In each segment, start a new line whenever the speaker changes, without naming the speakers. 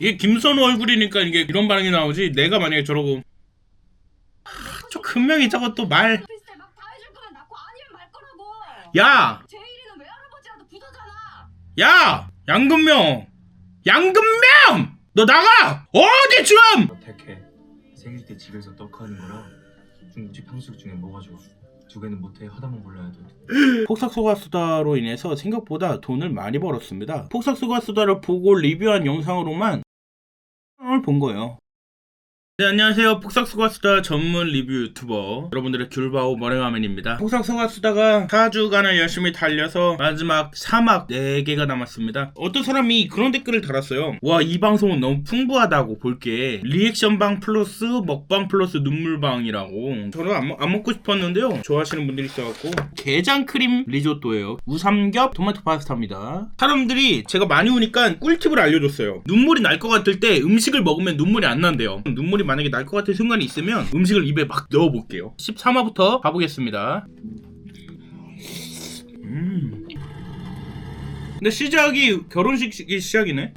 이게 김선우 얼굴이니까 이게 이런 반응이 나오지. 내가 만약에 저러고 저 금명이 저거 또 말.
비슷해. 막 다 해줄 거면 낳고 아니면 말 거라고.
야!
제일이는 외할아버지라도 부자잖아.
야! 양금명! 양금명! 너 나가! 어디 좀!
택해. 생일 때 집에서 떡하는 거랑 중국집 탕수육 중에 뭐가 좋아? 두 개는 못해. 하다만 골라야 돼.
폭삭소가수다로 인해서 생각보다 돈을 많이 벌었습니다. 폭삭소가수다를 보고 리뷰한 영상으로만 본 거예요. 네, 안녕하세요. 폭삭소가수다 전문 리뷰 유튜버 여러분들의 귤바오 머랭아맨입니다. 폭삭소가수다가 4주간을 열심히 달려서 마지막 사막 4개가 남았습니다. 어떤 사람이 그런 댓글을 달았어요. 와, 이 방송은 너무 풍부하다고 볼게. 리액션방 플러스 먹방 플러스 눈물방이라고. 저는 안 먹고 싶었는데요. 좋아하시는 분들이 있어갖고. 게장크림 리조또예요. 우삼겹 토마토 파스타입니다. 사람들이 제가 많이 오니까 꿀팁을 알려줬어요. 눈물이 날 것 같을 때 음식을 먹으면 눈물이 안 난대요. 눈물이 만약에 날 것 같은 순간이 있으면 음식을 입에 막 넣어볼게요. 13화부터 가보겠습니다. 근데 시작이 결혼식이 시작이네.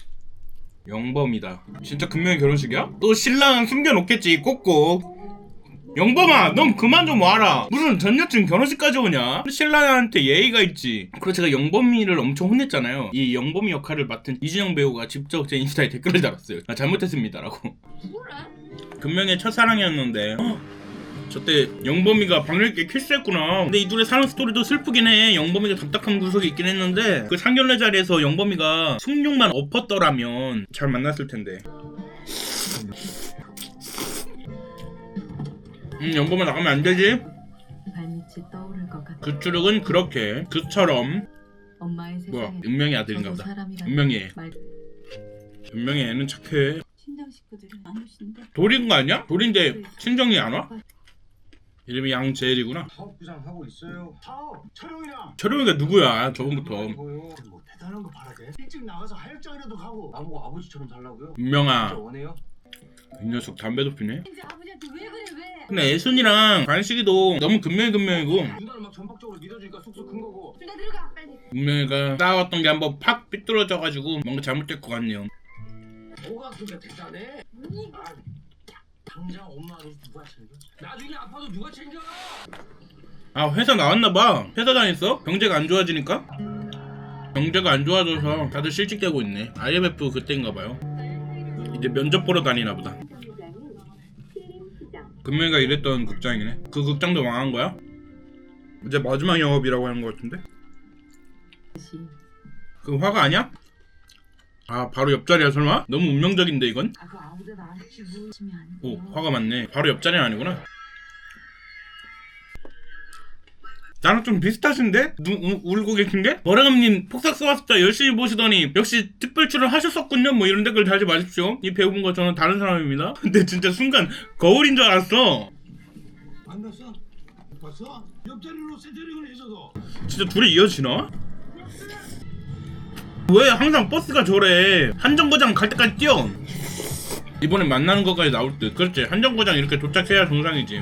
영범이다. 진짜 금명의 결혼식이야? 또 신랑은 숨겨놓겠지 꼭꼭. 영범아, 넌 그만 좀 와라. 무슨 전 여친 결혼식까지 오냐? 신랑한테 예의가 있지. 그리고 제가 영범이를 엄청 혼냈잖아요. 이 영범이 역할을 맡은 이준영 배우가 직접 제 인스타에 댓글을 달았어요. 아, 잘못했습니다라고.
그래?
금명의 첫사랑이었는데 저때 영범이가 박렬게 키스했구나. 근데 이 둘의 사랑 스토리도 슬프긴 해. 영범이가 답답한 구석이 있긴 했는데 그 상견례 자리에서 영범이가 숭늉만 엎었더라면 잘 만났을 텐데. 영범아 나가면 안 되지?
발밑이 떠오를 것 같아.
그 추룩은 그렇게 그처럼.
엄마의
뭐야,
세상에
은명이 아들인가 보다. 은명이 은명이 애는 착해.
친정 식구들이 안 오신대.
돌인 거 아니야? 돌인데 친정이 안 와? 이름이 양재일이구나.
사업부장 하고 있어요. 사업 철용이랑.
철용이가 누구야? 저번부터.
뭐 대단한 거 바라게. 일찍 나가서 하역장이라도 가고. 나보고 아버지처럼 살라고요?
은명아,
진짜 원해요?
이 녀석 담배도 피네.
이제 아버지한테 왜 그래 왜?
근데 애순이랑 관식이도 너무 금명이고
누나를 막 전폭적으로 믿어주니까 쑥쑥 큰 거고.
둘 다 들어가 빨리.
은명이가 싸웠던 게 한번 팍 삐뚤어져가지고 뭔가 잘못될 것 같네요.
뭐가 그게 대단해? 아, 당장 엄마는 누가 챙겨? 나중에 아파도 누가 챙겨?
아, 회사 나왔나봐. 회사 다녔어? 경제가 안 좋아지니까? 경제가 안 좋아져서 다들 실직되고 있네. IMF 그때인가봐요. 이제 면접 보러 다니나보다. 금명이가 일했던 극장이네. 그 극장도 망한 거야? 이제 마지막 영업이라고 하는 것 같은데? 그 화가 아니야? 아, 바로 옆자리야 설마? 너무 운명적인데 이건?
아, 그 아무데나 안 치면 안 돼.
오, 화가 많네. 바로 옆자리는 아니구나. 나랑 좀 비슷하신데? 울고 계신데? 머랭아님 폭삭소가수다 열심히 보시더니 역시 특별 출연하셨었군요. 뭐 이런 댓글 달지 마십시오. 이 배우분과 저는 다른 사람입니다. 근데 진짜 순간 거울인 줄 알았어.
안 봤어? 봤어? 옆자리로 세트링을 해줘도.
진짜 둘이 이어지나? 왜 항상 버스가 저래? 한정거장 갈 때까지 뛰어. 이번엔 만나는 것까지 나올 듯. 그렇지, 한정거장 이렇게 도착해야 정상이지.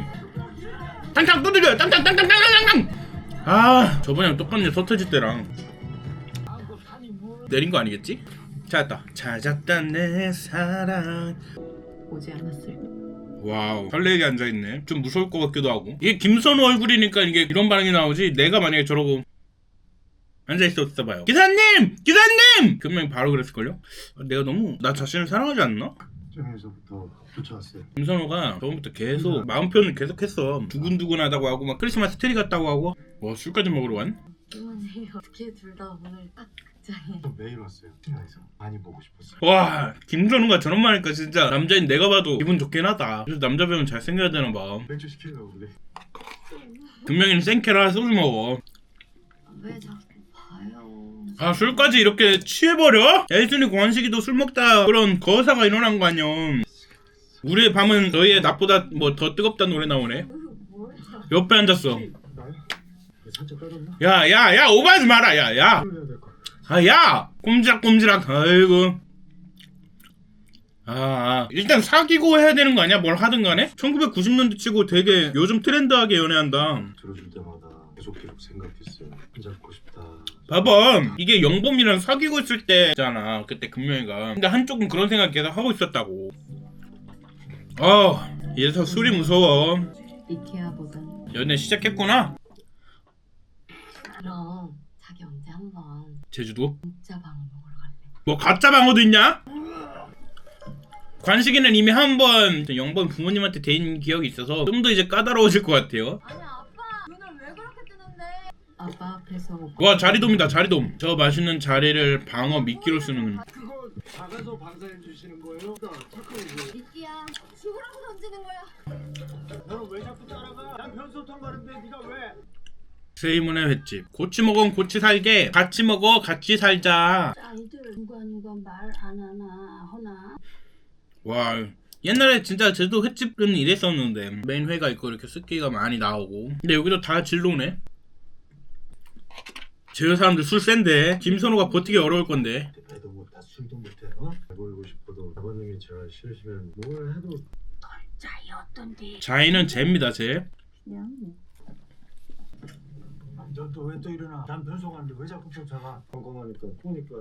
땅땅 두드려! 땅땅땅땅땅땅땅! 아, 저번이랑 똑같네. 서태지 때랑 내린 거 아니겠지? 찾았다. 찾았다 내 사랑.
오지 않았을.
와우, 설레게 앉아있네. 좀 무서울 것 같기도 하고. 이게 김선우 얼굴이니까 이게 이런 반응이 나오지. 내가 만약에 저러고 앉아있었어 봐요. 기사님! 기사님! 금방 바로 그랬을걸요? 내가 너무 나 자신을 사랑하지 않나?
저에서부터 쫓아왔어요.
김선호가 저번부터 계속 마음 표현을 계속했어. 두근두근하다고 하고 막 크리스마스 트리 같다고 하고. 와, 술까지 먹으러 왔네?
그만해요. 어떻게 둘 다 오늘 딱 극장에.
매일 왔어요. 팀에서 많이 보고 싶었어요.
와, 김선호가 저런 말 하니까 진짜 남자인 내가 봐도 기분 좋긴 하다. 그래서 남자 배우는 잘생겨야 되나 봐.
맥주 시키려고 그래.
금명이는 생캐라 소주 먹어.
왜 자꾸 봐요?
아, 술까지 이렇게 취해버려? 애순이 관식이도 술 먹다 그런 거사가 일어난 거 아니야. 우리의 밤은 너희의 낮보다 뭐 더 뜨겁다는 노래 나오네. 옆에 앉았어.
나요? 살짝 떨었나?
야, 오버하지 마라. 야.
해야 될 거.
아, 야! 꼼지락꼼지락. 아이고. 일단 사귀고 해야 되는 거 아니야? 뭘 하든 간에? 1990년대 치고 되게 요즘 트렌드하게 연애한다.
들어줄 때마다
계속 생각했어요. 잡고 싶다.
봐봐, 이게 영범이랑 사귀고 있을 때잖아. 그때 금명이가. 근데 한쪽은 그런 생각 계속 하고 있었다고. 얘서 술이 무서워.
이케아보단
연애 시작했구나.
그럼 자기 언제 한번
제주도?
진짜 방 먹으러 갈래?
뭐 가짜 방어도 있냐? 관식이는 이미 한번 영범 부모님한테 데인 기억이 있어서 좀 더 이제 까다로워질 것 같아요.
아니 아빠 눈을 왜 그렇게 뜨는데?
아빠 앞에서
와, 자리돔이다, 자리돔. 저 맛있는 자리를 방어 미끼로 쓰는.
그거 작아서 방사해 주시는 거예요? 착하고.
이끼야 죽으라고 던지는 거야.
너는 왜 자꾸 따라가? 난 편소통 가는데 네가 왜?
세이문의 횟집. 고치 먹은 고치 살게. 같이 먹어, 같이 살자.
아이들 누가 말 안 하나 허나.
와, 옛날에 진짜 제주도 횟집은 이랬었는데 메인 회가 있고 이렇게 습기가 많이 나오고. 근데 여기도 다 진로네. 제주 사람들 술 센데 김선호가 버티기 어려울 건데.
애도 못하 술도 못해. 어? 잘 보이고 싶어도 아버님이 제가 싫으시면 뭘 해도
자이 어떤디?
자이는 쟤입니다, 쟤.
그냥
너 왜 또 일어나? 난 편소 가는데 왜 자꾸 쫓아가?
건강하니까 보니까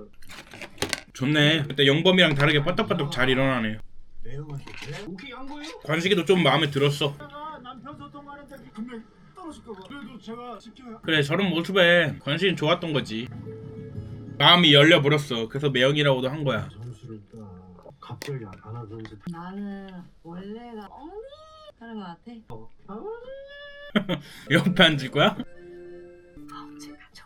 좋네. 그때 영범이랑 다르게 빠딱빠딱 잘 일어나네.
매형한테 그래? 오케이 한 거예요?
관식이도 좀 마음에 들었어.
난 편소통 가는데 금방 떨어질까봐. 그래도 제가 지켜요.
그래, 저런 모습에 관식이 좋았던 거지. 마음이 열려버렸어. 그래서 매형이라고도 한 거야.
점수를 따. 갑자기 안 하던지
나는 원래가 어머니 하는 것 같아.
옆에 앉을 거야?
제가 저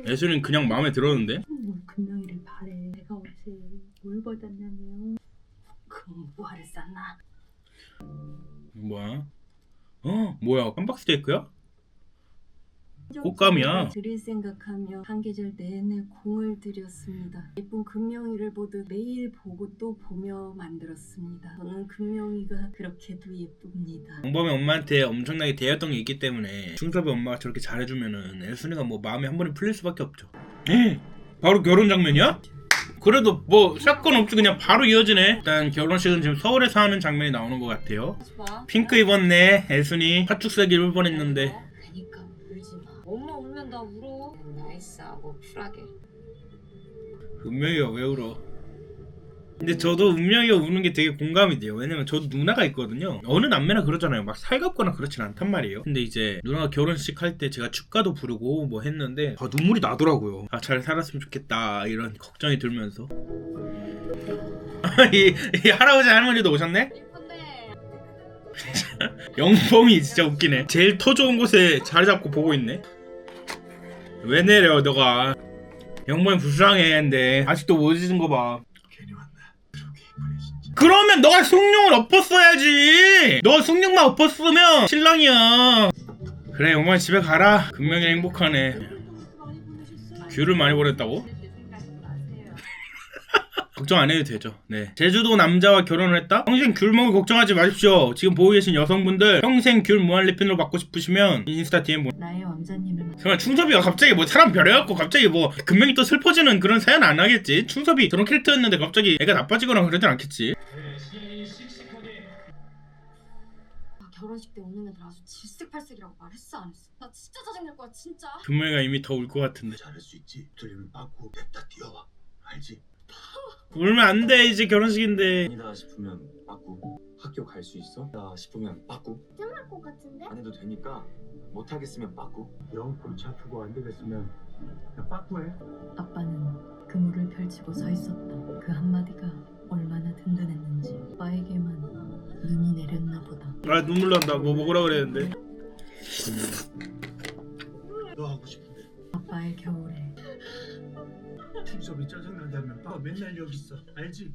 예술이는 그냥 마음에 들었는데?
금명이를 바래. 내가 어제 뭘 받았냐면 그럼 뭐하를 쌌나?
뭐야? 뭐야? 깜박 스테이크야? 꽃감이야.
드릴 생각하며 한 계절 내내 공을 들였습니다. 예쁜 금명이를 보듯 매일 보고 또 보며 만들었습니다. 저는 금명이가 그렇게도 예쁩니다.
영범이 엄마한테 엄청나게 대했던 게 있기 때문에 충섭이 엄마가 저렇게 잘해주면은 애순이가 뭐 마음이 한 번에 풀릴 수밖에 없죠. 바로 결혼 장면이야? 그래도 뭐 사건 없이 그냥 바로 이어지네. 일단 결혼식은 지금 서울에서 하는 장면이 나오는 것 같아요. 핑크 입었네. 애순이 팥죽 세기 울 뻔했는데.
그니까 울지 마. 엄마 울면 나 울어. 나이스하고 쿨하게.
운명이가 왜 울어? 근데 저도 운명이가 우는 게 되게 공감이 돼요. 왜냐면 저도 누나가 있거든요. 어느 남매나 그러잖아요. 막 살갑거나 그렇진 않단 말이에요. 근데 이제 누나가 결혼식 할 때 제가 축가도 부르고 뭐 했는데 눈물이 나더라고요. 잘 살았으면 좋겠다 이런 걱정이 들면서. 이 할아버지 할머니도 오셨네?
예쁜데.
영범이 진짜 웃기네. 제일 터 좋은 곳에 자리 잡고 보고 있네. 왜 내려 너가? 영범이 불쌍해. 근데 아직도 못 잊은 거 봐.
괜히 왔나. 저기 이쁘네 진짜.
그러면 너가 숭늉을 엎었어야지. 너 숭늉만 엎었으면 신랑이야. 그래, 영범이 집에 가라. 금명이 행복하네. 귤을 많이 보냈다고? 걱정 안 해도 되죠. 네. 제주도 남자와 결혼을 했다? 평생 귤 먹을 걱정하지 마십시오. 지금 보고 계신 여성분들 평생 귤 무한리필로 받고 싶으시면 인스타 DM
나의 왕자님을
정말 충섭이가 갑자기 뭐 사람 별해갖고 갑자기 뭐 금명이 또 슬퍼지는 그런 사연 안 하겠지. 충섭이 그런 캐릭터였는데 갑자기 애가 나빠지거나 그러진 않겠지.
결혼식 때 오는 애들 아주 질색팔색이라고 말했어 안 했어?
나 진짜 짜증날 거야 진짜.
금명이가 이미 더 울 것 같은데.
잘할 수 있지. 들리면 빠꾸 냅다 뛰어와. 알지?
울면 안 돼. 이제 결혼식인데.
아니다 싶으면 빠꾸. 학교 갈 수 있어? 나 싶으면 빠꾸.
할 것 같은데?
안 해도 되니까 못 하겠으면 빠꾸.
영 골치 아프고 안 되겠으면 그냥 빠꾸해.
아빠는 그물을 펼치고 서 있었다. 그 한마디가 얼마나 든든했는지 아빠에게만 눈이 내렸나 보다.
눈물 난다. 뭐 먹으라 그랬는데.
너 하고 싶은데.
아빠의 겨울에
충섭이 짜증난다면 빠 맨날 여기 있어. 알지?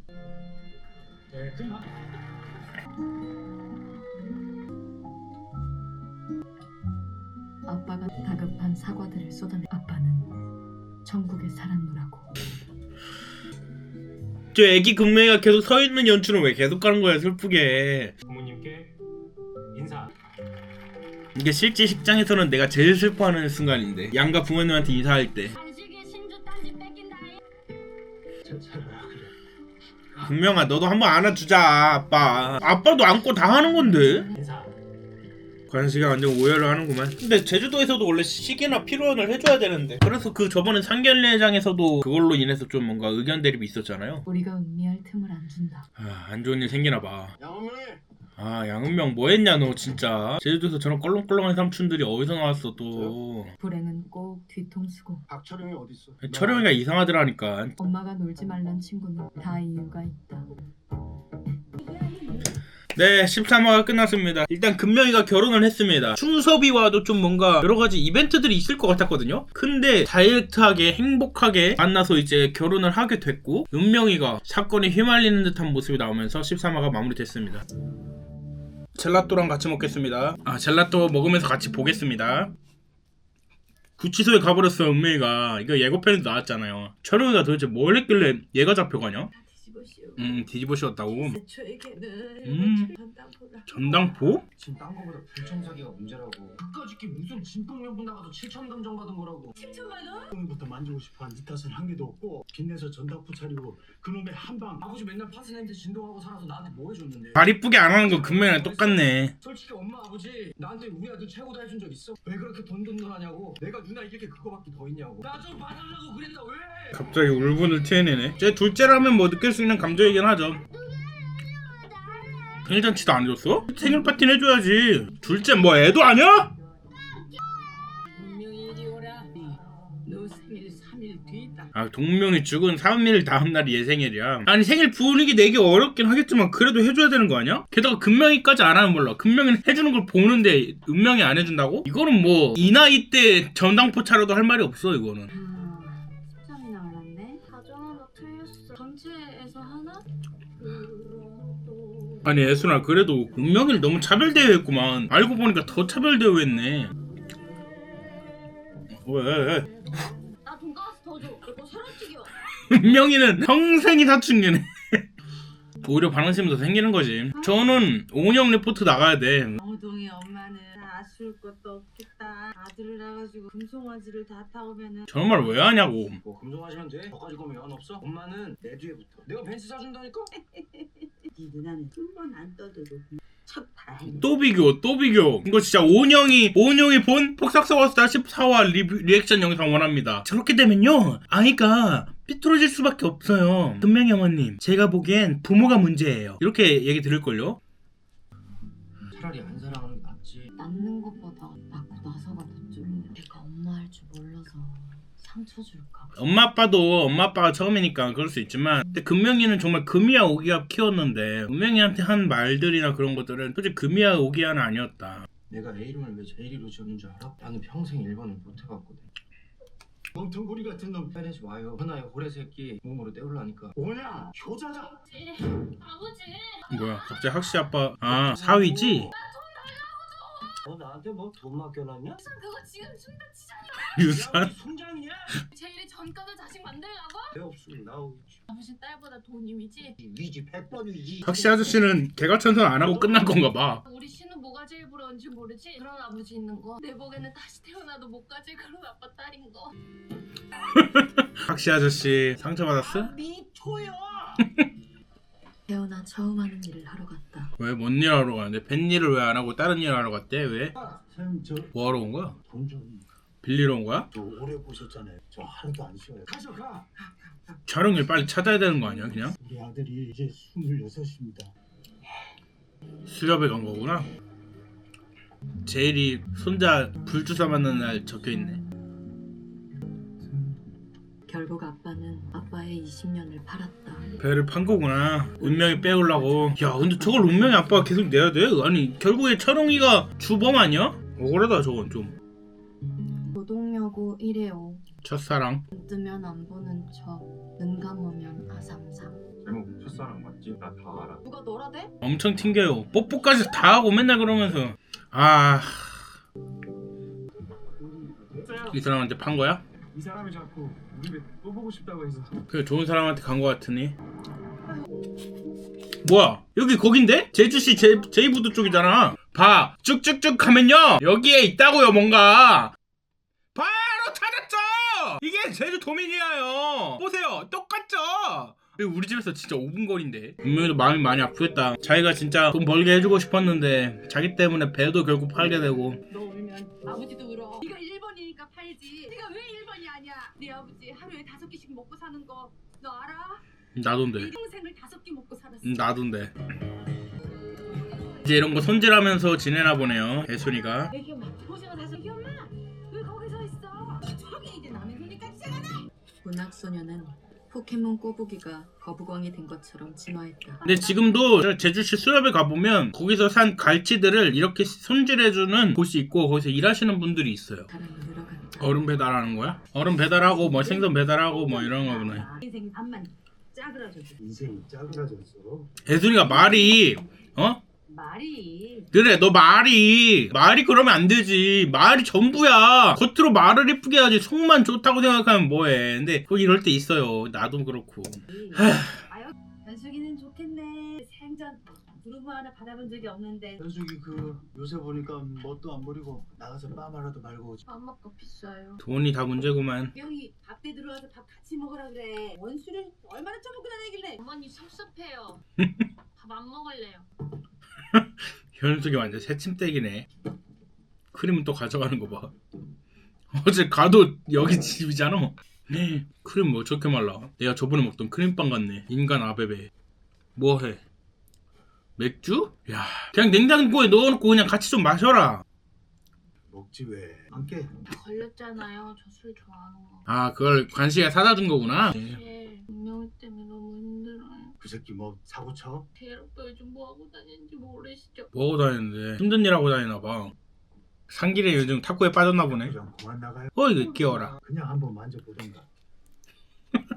아빠가 다급한 사과들을 쏟아내 아빠는 천국에 살았노라고.
저 애기 금명이가 계속 서 있는 연출은 왜 계속 가는 거야, 슬프게.
부모님께 인사.
이게 실제 식장에서는 내가 제일 슬퍼하는 순간인데. 양가 부모님한테 인사할 때.
간식에 신주 딴지 뺏긴다.
괜찮아 그래.
금명아, 너도 한번 안아주자, 아빠. 아빠도 안고 다 하는 건데.
인사.
관씨가 완전 오해를 하는구만. 근데 제주도에서도 원래 시기나 필요원을 해줘야 되는데, 그래서 그 저번에 상견례장에서도 그걸로 인해서 좀 뭔가 의견 대립이 있었잖아요.
우리가 음미할 틈을 안 준다.
안 좋은 일 생기나봐.
양은명이
양은명 뭐했냐 너 진짜. 제주도에서 저런 껄렁껄렁한 삼촌들이 어디서 나왔어 또.
불행은 꼭 뒤통수고.
박철영이 어딨어?
철영이가 이상하더라니까.
엄마가 놀지 말란 친구는 다 이유가 있다.
네, 13화가 끝났습니다. 일단 금명이가 결혼을 했습니다. 충섭이와도 좀 뭔가 여러가지 이벤트들이 있을 것 같았거든요. 근데 다이렉트하게 행복하게 만나서 이제 결혼을 하게 됐고, 은명이가 사건에 휘말리는 듯한 모습이 나오면서 13화가 마무리됐습니다. 젤라또랑 같이 먹겠습니다. 젤라또 먹으면서 같이 보겠습니다. 구치소에 가버렸어. 은명이가. 이거 예고편에도 나왔잖아요. 철영이가 도대체 뭘 했길래 얘가 잡혀가냐? 뒤집어 씌웠다고. 전당포?
지금 딴 거보다 불청사기가 문제라고. 그까짓 게 무슨 진폭연분 나가도 7,000원 정 받은 거라고.
7천만 원? 부터 만지고 싶어한 네 탓은 한 개도 없고 빚내서 전당포 차리고 그놈의 한방.
아버지 맨날 파스냄새 진동하고 살아서 나한테 뭐 해줬는데?
말 이쁘게 안 하는 거 금명이랑 똑같네.
솔직히 엄마 아버지 나한테 우리 아들 최고다 해준 적 있어? 왜 그렇게 돈돈돈하냐고? 내가 누나 이길 게 그거밖에 더 있냐고. 나 좀 봐달라고 그랬다 왜?
갑자기 울분을 티내네. 제 둘째라면 뭐 느낄 수 있는 감정이긴 하죠. 생일잔치도 안 해줬어? 생일 파티는 해줘야지. 둘째 뭐 애도 아니야?
분명히 이리 오라. 너 생일 3일 뒤다.
동명이 죽은 3일 다음날이 얘 생일이야. 아니 생일 분위기 내기 어렵긴 하겠지만 그래도 해줘야 되는 거 아니야? 게다가 금명이까지 안 하면 몰라. 금명이는 해주는 걸 보는데 은명이 안 해준다고? 이거는 뭐 이 나이 때 전당포 차려도 할 말이 없어 이거는.
10점이 나왔네.
가정 하나 틀렸어. 전체에서 하나?
아니 애순아 그래도 은명이를 너무 차별대우했구만. 알고 보니까 더 차별대우했네. 왜?
나 돈가스 더 줘. 이거 새로튀겨.
은명이는 평생이 사춘기네. 오히려 반응심이 더 생기는 거지. 저는 오은영 리포트 나가야 돼.
어동이 엄마는 아쉬울 것도 없겠다. 아들을 낳아가지고 금송아지를 다 타오면은
저런 말 왜 하냐고.
뭐 금송하시면 돼. 저까지 거면 연 없어? 엄마는 내 뒤에 붙어. 내가 벤츠 사준다니까?
네 누나는 한 번 안 떠들고 척다 해.
또 비교. 이거 진짜 오은영이 본 폭삭서거스타 14화 리액션 영상 원합니다. 저렇게 되면요 아이가 삐뚤어질 수밖에 없어요. 금명이 어머님 제가 보기엔 부모가 문제예요. 이렇게 얘기 들을걸요.
차라리 안 사랑하는 게 낫지.
낳는 것보다 낳고 나서가 더 좀. 내가 엄마 할 줄 몰라서 상처 줄까 봐.
엄마 아빠가 처음이니까 그럴 수 있지만, 근데 금명이는 정말 금이야 오기야 키웠는데 은명이한테 한 말들이나 그런 것들은 솔직히 금이야 오기야는 아니었다.
내가 A 이름을 왜 제이리로 지었는 줄 알아? 나는 평생 1번을 못 해봤거든.
멍텅구리 같은 놈.
빼내지 마요. 하나의 호래 새끼 몸으로 때우려니까.
오냐 효자다.
아버지.
뭐야 갑자기 학시 아빠 사위지?
너 나한테 뭐 돈 맡겨놨냐?
그거 지금 준다 치잖아.
유산?
송장이야?
제일이 전과자 자식 만들라고?
내 없으면 나오지.
아버지 딸보다 돈이 위지.
위지 100번 위지.
학시 아저씨는 개가천선 안 하고 끝난 건가 봐.
우리 신우 뭐가 제일 부러운지 모르지? 그런 아버지 있는 거. 내 보기에는 다시 태어나도 못 가질 그런 아빠 딸인 거.
학시 아저씨 상처받았어?
미쳐요.
태어나 처음 하는 일을 하러 갔다.
왜 뭔 일 하러 가는데? 뱃일을 왜 안 하고 다른 일 하러 갔대? 왜?
사장님
뭐하러 온 거야?
저돈좀
빌리러 온 거야?
오래 보셨잖아요. 저 하루도 안 쉬어요.
가져가.
촬영일 빨리 찾아야 되는 거 아니야 그냥?
우리 아들이 이제 26입니다.
수렵에 간 거구나. 제일이 손자 불주사 맞는 날 적혀있네.
결국 아빠는 아빠의 20년을 팔았다.
배를 판 거구나. 운명이 빼오려고. 야 근데 저걸 운명이 아빠가 계속 내야 돼? 아니 결국에 철옹이가 주범 아니야? 억울하다 저건 좀.
고동여고 1회오.
첫사랑.
눈 뜨면 안 보는 척, 눈 감으면 아삼삼.
제목 첫사랑 맞지? 나 다 알아.
누가 너라대?
엄청 튕겨요. 뽀뽀까지 다 하고 맨날 그러면서. 이 사람한테 판 거야?
이 사람이 자꾸 우리 또 보고 싶다고 해서.
그래 좋은 사람한테 간 거 같으니. 뭐야 여기 거긴데? 제주시 제이부두 쪽이잖아. 봐 쭉쭉쭉 가면요 여기에 있다고요 뭔가. 바로 찾았죠. 이게 제주 도민이에요. 보세요 똑같죠. 우리 집에서 진짜 5분 거리인데. 분명히도 마음이 많이 아프겠다. 자기가 진짜 돈 벌게 해주고 싶었는데 자기 때문에 배도 결국 팔게 되고.
너 울면 아버지도 울어. 네가 1번이니까 팔지. 네가 왜 1번이 아니야? 네 아버지 하루에 5끼씩 먹고 사는 거 너 알아?
나돈데.
네 동생을 5끼 먹고 살았어.
나돈데. 이제 이런 거 손질하면서 지내나 보네요, 애순이가.
애기 엄마 고생을 해서 애기 엄마 왜 거기 서 있어? 저기 이제 남의 손님까지 생각해.
문학소녀는 포켓몬 꼬부기가 거북왕이 된 것처럼 진화했다.
근데 지금도 제주시 수협에 가보면 거기서 산 갈치들을 이렇게 손질해주는 곳이 있고 거기서 일하시는 분들이 있어요.
사람이 늘어간다.
얼음 배달하는 거야? 얼음 배달하고 뭐 생선 배달하고 뭐 이런 거 보네.
인생 암만 짜그라져도
인생이 짜그라졌어.
애순이가 말이
말이
그래 너 말이 그러면 안 되지. 말이 전부야. 겉으로 말을 예쁘게 해야지. 속만 좋다고 생각하면 뭐해. 근데 꼭 이럴 때 있어요. 나도 그렇고.
연숙이는 좋겠네. 생전 부르부 하나 받아본 적이 없는데
현숙이 요새 보니까 뭣도 안 부리고 나가서 빠마라도 말고
맘먹고 비싸요.
돈이 다 문제구만.
명이 밥때 들어와서 밥 같이 먹으라 그래. 원수를 얼마나 처먹고 다니길래.
어머니 섭섭해요. 밥 안 먹을래요.
현숙이 완전 새침대기네. 크림은 또 가져가는 거 봐. 어제 가도 여기 집이잖아. 크림 뭐 저렇게 말라. 내가 저번에 먹던 크림빵 같네. 인간 아베베. 뭐해? 맥주? 야, 그냥 냉장고에 넣어놓고 그냥 같이 좀 마셔라.
먹지 왜? 안 깨?
걸렸잖아요. 저 술 좋아하는 거.
아, 그걸 관식이가 사다 준 거구나.
사실 운명 때문에 너무 힘들어요.
그 새끼 뭐 사고 쳐?
대학도 요즘 뭐 하고 다니는지 모르시죠?
뭐하고 다니는데 힘든 일 하고 다니나 봐. 상길이 요즘 탁구에 빠졌나 보네.
그냥 그만 나가요.
이거 귀여워라.
그냥 한번 만져보던가.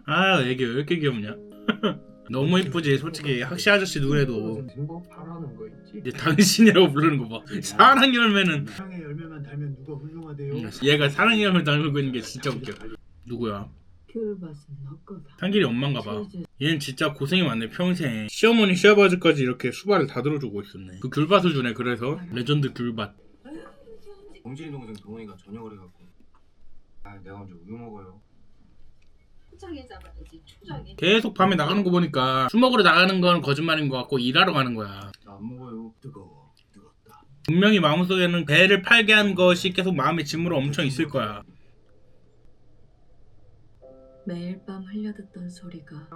아, 애기 왜 이렇게 귀엽냐? 너무 이쁘지. 솔직히 학시 아저씨 눈에도.
뭐 바라는 거 있지?
이제 당신이라고 부르는 거 봐. 사랑 열매는
향의 열매만 달면 누가 훌륭하대요?
얘가 사랑 열매 닮고 있는 게 진짜 웃겨. 누구야?
귤밭은 너 거다.
상길이 엄마인가 봐. 얘는 진짜 고생이 많네 평생. 시어머니 시아버지까지 이렇게 수발을 다 들어주고 있었네. 그 귤밭을 주네. 그래서 레전드 귤밭.
봉진이 동생 동원이가 저녁을 해갖고 내가 먼저 우유 먹어요.
초장에 잡아야지. 초장에.
계속 밤에 나가는 거 보니까 술 먹으러 나가는 건 거짓말인 것 같고 일하러 가는 거야.
나 안 먹어요.
뜨거워. 뜨겁다.
분명히 마음속에는 배를 팔게 한 것이 계속 마음의 짐으로 엄청 있을 거야.
매일 밤 흘려듣던 소리가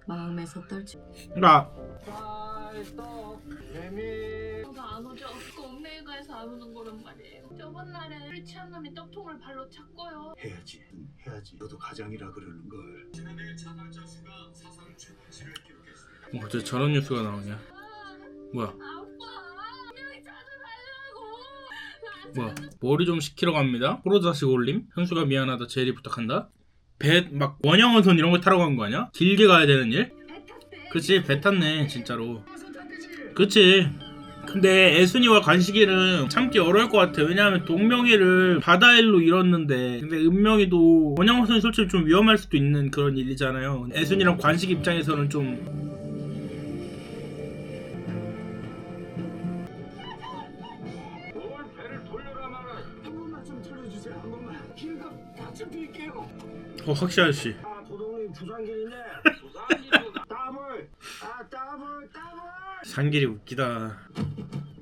마음에서 떨치.
그러니까
저도 안 오죠. 그 읍내가에서 안 오는 거란 말이에요. 저번 날에 술 취한 놈이 떡통을 발로 찼고요.
해야지. 해야지. 너도 가장이라 그러는 걸.
어째 저런 뉴스가 나오냐? 뭐야?
아빠, 분명히 찾아달라고.
뭐야? 머리 좀 식히러 갑니다. 호로자식 올림. 현수가 미안하다. 제리 부탁한다. 배 막 원양어선 이런 거 타러 간 거 아니야? 길게 가야 되는 일?
배 탔대.
그치, 배 탔네 진짜로. 그치. 근데 애순이와 관식이는 참기 어려울 것 같아. 왜냐하면 동명이를 바다일로 잃었는데, 근데 은명이도 원양어선이 솔직히 좀 위험할 수도 있는 그런 일이잖아요. 애순이랑 관식 입장에서는 좀
배를 돌려라 말아.
한 번만 좀 돌려주세요. 한 번만. 길가 받쳐드릴게요.
학시 아저씨.
아 도동님 부산길인데 부산길보다 더블. 더블.
상길이 웃기다.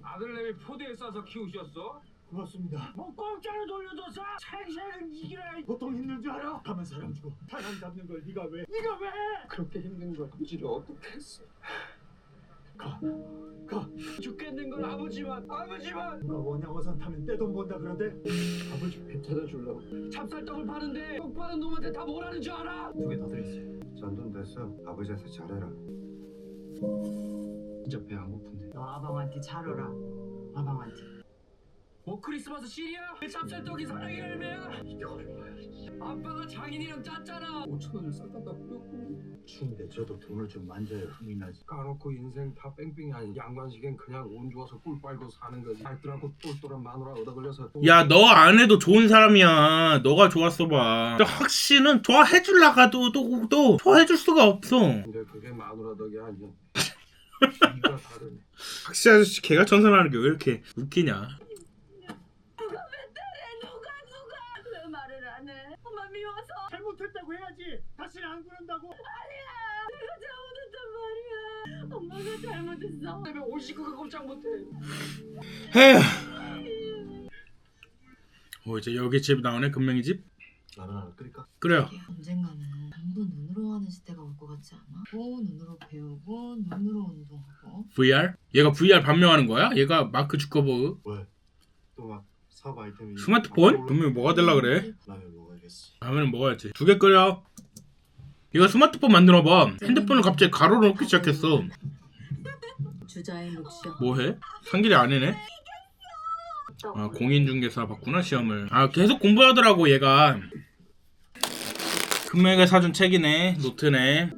아들내미 포대에 싸서 키우셨어?
고맙습니다.
뭐 공짜로 돌려줘서 생생은 이기라.
보통 힘든 줄 알아? 가만 사람 주고 사람 잡는 걸 네가 왜?
그렇게 힘든 걸 아버지를 어떻게 했어?
가.
죽겠는 건 아버지만.
누가 원양어선 타면 떼돈 번다 그러대?
아버지 배 찾아주려고 찹쌀떡을 파는데 떡 파는 놈한테 다 뭐라는 줄 알아?
2개 더 드렸어요.
잔돈 됐어. 아버지한테 잘해라.
진짜 배 안 고픈데.
너 아방한테 잘하라. 아방한테.
뭐 크리스마스 시리야? 내 찹쌀떡이 사랑의 열매야? 이게 얼마야? 아빠가 장인이랑 짰잖아. 5,000원을 싹다 뿌렸고.
추운데 저도 돈을 좀 만져야 흥이 나지.
까놓고 인생 다 뺑뺑이 아니 양관식엔 그냥 운 좋아서 꿀 빨고 사는 거지. 알뜰하고 똘똘한 마누라 얻어 걸려서.
야, 너 안 해도 좋은 사람이야. 너가 좋았어 봐. 학시는 좋아해줄라가도 또 좋아해줄 수가 없어.
근데 그게 마누라 덕이 아니야. 이가 다르네.
학시 아저씨 개가 천선하는 게 왜 이렇게 웃기냐?
누가 왜 말을 안 해? 엄마 미워서.
잘못했다고 해야지. 다시는 안 그런다고.
내가 잘못했단 말이야. 엄마가 잘못했어.
왜 올 식구가 꼼짝 못해?
에휴. 이제 여기 집 나오네. 금명이 집.
라면 하나 끓일까?
그래요.
언젠가는 전부 눈으로 하는 시대가 올 것 같지 않아? 눈으로 배우고 눈으로 운동하고.
VR? 얘가 VR 반명하는 거야? 얘가 마크 주커버그.
왜? 또 막 사업 아이템이
스마트폰? 금명이 뭐가 될라 그래?
라면 먹어야겠어.
라면은 먹어야지. 2개 끓여. 이거 스마트폰 만들어봐. 핸드폰을 갑자기 가로로 놓기 시작했어.
주자의 몫이야.
뭐해? 상길이 아니네? 아, 공인중개사 봤구나 시험을. 아, 계속 공부하더라고 얘가. 금명이가 사준 책이네. 노트네.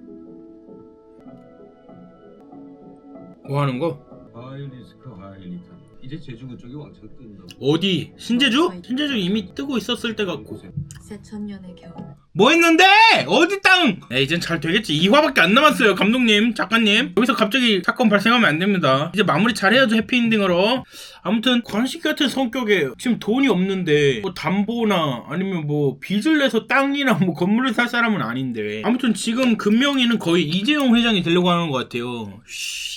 뭐 하는 거?
하이리스크 하이리턴. 이제 제주도 쪽이 왕창 뜬다고.
어디? 신제주? 신제주 이미 뜨고 있었을 때 같고.
새천년의 겨울.
뭐 했는데? 어디 땅? 야, 이젠 잘 되겠지. 2화밖에 안 남았어요. 감독님, 작가님. 여기서 갑자기 사건 발생하면 안 됩니다. 이제 마무리 잘해야죠. 해피엔딩으로. 아무튼 관식 같은 성격에 지금 돈이 없는데 뭐 담보나 아니면 뭐 빚을 내서 땅이나 뭐 건물을 살 사람은 아닌데, 아무튼 지금 금명이는 거의 이재용 회장이 되려고 하는 것 같아요.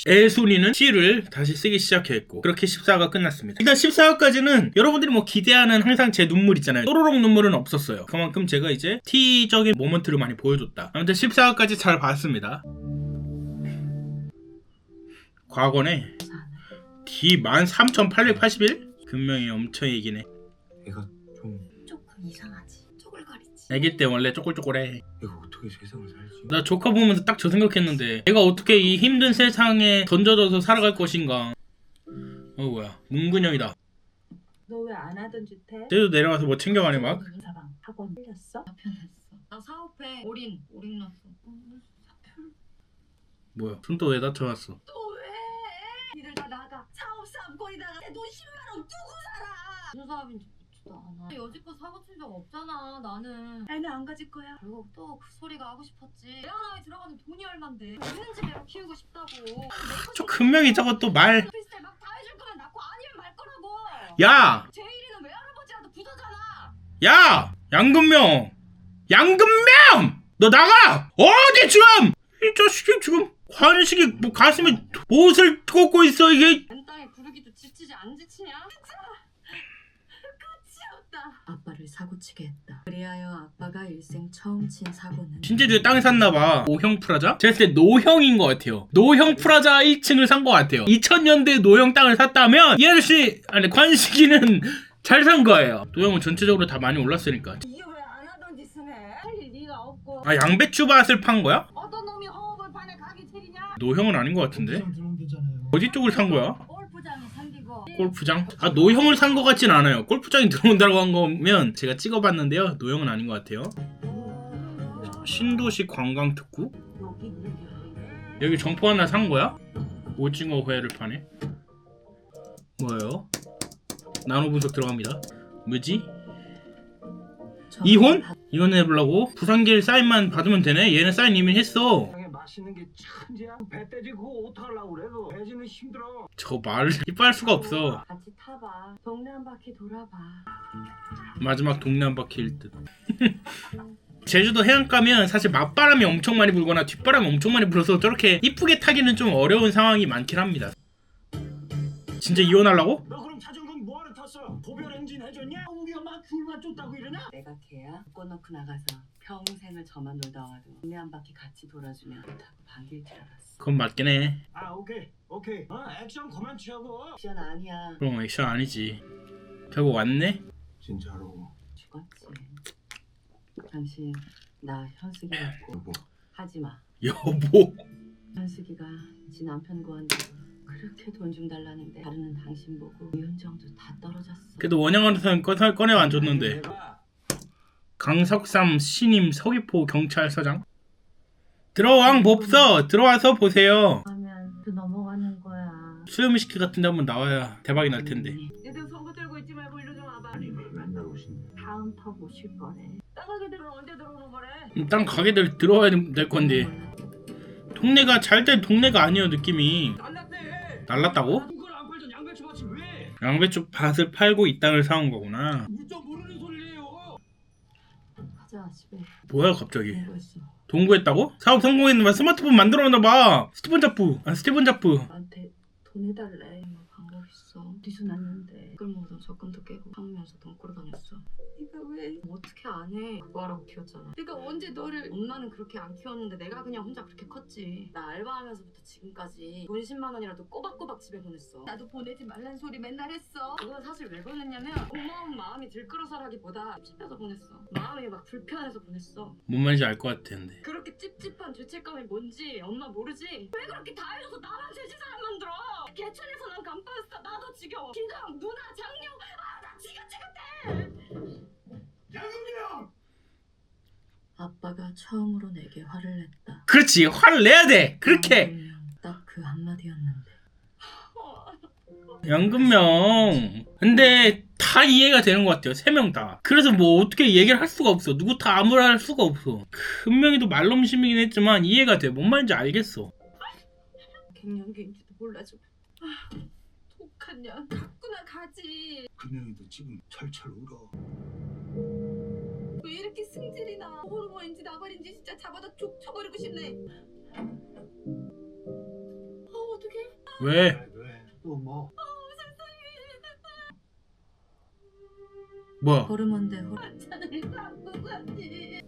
애순이는 시를 다시 쓰기 시작했고, 그렇게 14화가 끝났습니다. 일단 14화까지는 여러분들이 뭐 기대하는 항상 제 눈물 있잖아요. 또로록 눈물은 없었어요. 그만큼 제가 이제 T적인 모먼트를 많이 보여줬다. 아무튼 14화까지 잘 봤습니다. 과거네. D 13,881? 금명이 엄청 얘기네.
얘가 좀
조금 이상하지. 쪼글거리지.
애기 때 원래 쪼글쪼글해.
얘가 어떻게 세상을 살지?
나 조카 보면서 딱 저 생각했는데, 얘가 어떻게 이 힘든 세상에 던져져서 살아갈 것인가. 뭐야, 문근영이다.
너 왜 안 하던 짓 해?
쟤도 내려가서 뭐 챙겨가네 막.
사방 학원 틀렸어?
사표냈어. 나 사업해. 올인 났어.
뭐야, 손 또 왜 다쳐놨어?
또 왜? 니들 다 나가. 사업 삼권이다가 돈 10만 원 두고 살아.
무슨 사업인지 묻지도 않아. 여지껏 사고 친 적 없잖아. 나는.
애는 안 가질 거야.
결국 또 그 소리가 하고 싶었지. 내가 나에 들어가는 돈이 얼만데. 있는 집에 애로 키우고 싶다고.
저 금명이 저거 또 말.
비슷해 막 다 해줄 거면 낳고 아니면 말 거라고.
야!
제일이는 외할아버지라도 부자잖아.
야! 양금명! 양금명! 너 나가! 어디 지금! 이 자식이 지금 관식이 뭐 가슴에 못을 꽂고 있어 이게.
맨 땅에 구르기도 지치지 안 지치냐?
끝이었다.
아빠를 사고치게 했다. 그리하여 아빠가 일생 처음 친 사고는
신제주에 땅을 샀나봐. 노형 프라자? 제가 봤을 때 노형인 것 같아요. 노형 프라자 1층을 산 것 같아요. 2000년대 노형 땅을 샀다면 이 아저씨, 아니 관식이는 잘 산 거예요. 노형은 전체적으로 다 많이 올랐으니까.
이게 왜 안 하던 짓을 해? 할 일 네가 없고.
아, 양배추밭을 판 거야?
어떤 놈이 허업을 판에 가게 차리냐?
노형은 아닌 것 같은데?
고기장 들어온 데잖아요.
어디 쪽을 산 거야?
골프장이 생기고.
골프장? 아, 노형을 산 것 같진 않아요. 골프장이 들어온다고 한 거면 제가 찍어봤는데요. 노형은 아닌 것 같아요. 신도시 관광특구? 여기 점포 하나 산 거야? 오징어 회를 파네? 뭐예요? 나노 분석 들어갑니다. 뭐지? 이혼? 이혼 해보려고? 부산길 사인만 받으면 되네? 얘는 사인 이미 했어.
맛있는 게 천지야. 배떼지 그거 어떡하려고 그래? 너 배지는 힘들어.
저 말을 이뻐할 수가 없어.
같이 타봐. 동네 한 바퀴 돌아봐.
마지막 동네 한 바퀴일 듯. 제주도 해안가면 사실 맞바람이 엄청 많이 불거나 뒷바람이 엄청 많이 불어서 저렇게 이쁘게 타기는 좀 어려운 상황이 많긴 합니다. 진짜 이혼하려고?
너 그럼 자전거는 뭐하러 탔어? 도별 엔진 해줬냐? 우리 엄마가 귤만 줬다고 이러냐?
내가 걔야? 꺼놓고 나가서 평생을 저만 놀다 와도 동네 한 바퀴 같이 돌아주면 타고 반길 줄 알았어.
그건 맞긴 해.
아 오케이. 액션 그만 취하고.
액션 아니야.
그럼 액션 아니지. 결국 왔네?
진짜로.
죽었지. 당신 나 현숙이 갖고
여보.
하지마.
여보.
현숙이가 지 남편 구한다고 그렇게 돈 좀 달라는데 다루는 당신 보고 이은정도 다 떨어졌어.
그래도 원양어선 꺼내 안 줬는데. 강석삼 신임 서귀포 경찰서장. 들어왕 봅서 들어와서 보세요.
하면 또 넘어가는 거야.
수요미식회 같은 데 한번 나와야 대박이 날 텐데.
얘들 선거 들고 있지 말고 일로 좀 와봐.
아니 왜 맨날 오신대?
다음 터 모실 거래.
땅가게들은 언제 들어오는 거래?
땅 가게들 들어와야 될 건데. 동네가 잘 된 동네가 아니에요 느낌이.
날랐대.
날랐다고?
그걸 안 팔던 양배추 밭이 왜?
양배추 밭을 팔고 이 땅을 사온 거구나.
물좀 모르는 소리래요.
가자 집에.
뭐야 갑자기?
공부했어.
동구했다고? 사업 성공했는데 스마트폰 만들어놨나봐. 스티븐 잡프.
나한테 돈 해달래. 뭐 방법 있어. 뒤수 났는데 끌모던 적금도 깨고 참으면서 돈 꾸러 다녔어. 네가 왜 어떻게 안 해? 그거 하라고 키웠잖아. 내가 언제 너를. 엄마는 그렇게 안 키웠는데 내가 그냥 혼자 그렇게 컸지. 나 알바하면서부터 지금까지 돈 10만 원이라도 꼬박꼬박 집에 보냈어.
나도 보내지 말란 소리 맨날 했어.
그건 사실 왜 보냈냐면 고마운 마음이 들끓어서라기보다 찝찝해서 보냈어. 마음이 막 불편해서 보냈어.
뭔 말인지 알 것 같았는데.
그렇게 찝찝한 죄책감이 뭔지 엄마 모르지? 왜 그렇게 다 해줘서 나만 죄지사람 만들어? 개천에서 난 간판스타 나도 지겨워. 기장, 누나, 장녀 나 지긋지긋해.
양금영!
아빠가 처음으로 내게 화를 냈다.
그렇지, 화를 내야 돼. 그렇게.
딱 그 한마디였는데.
양금명. 근데 다 이해가 되는 것 같아요. 세 명 다. 그래서 뭐 어떻게 얘기를 할 수가 없어. 누구 다 아무나 할 수가 없어. 금명이도 말넘심이긴 했지만 이해가 돼. 뭔 말인지 알겠어.
갱년기인지도 몰라줘.
독한 년 갖구나 가지.
금영이도 지금 철철 울어.
왜 이렇게 승질이 나? 호르몬인지 나발인지 진짜 잡아다 쭉 쳐버리고 싶네. 어떡해?
왜?
왜? 또 뭐?
뭐야?
호르몬 대 호르몬.
반찬을 갖고 가지.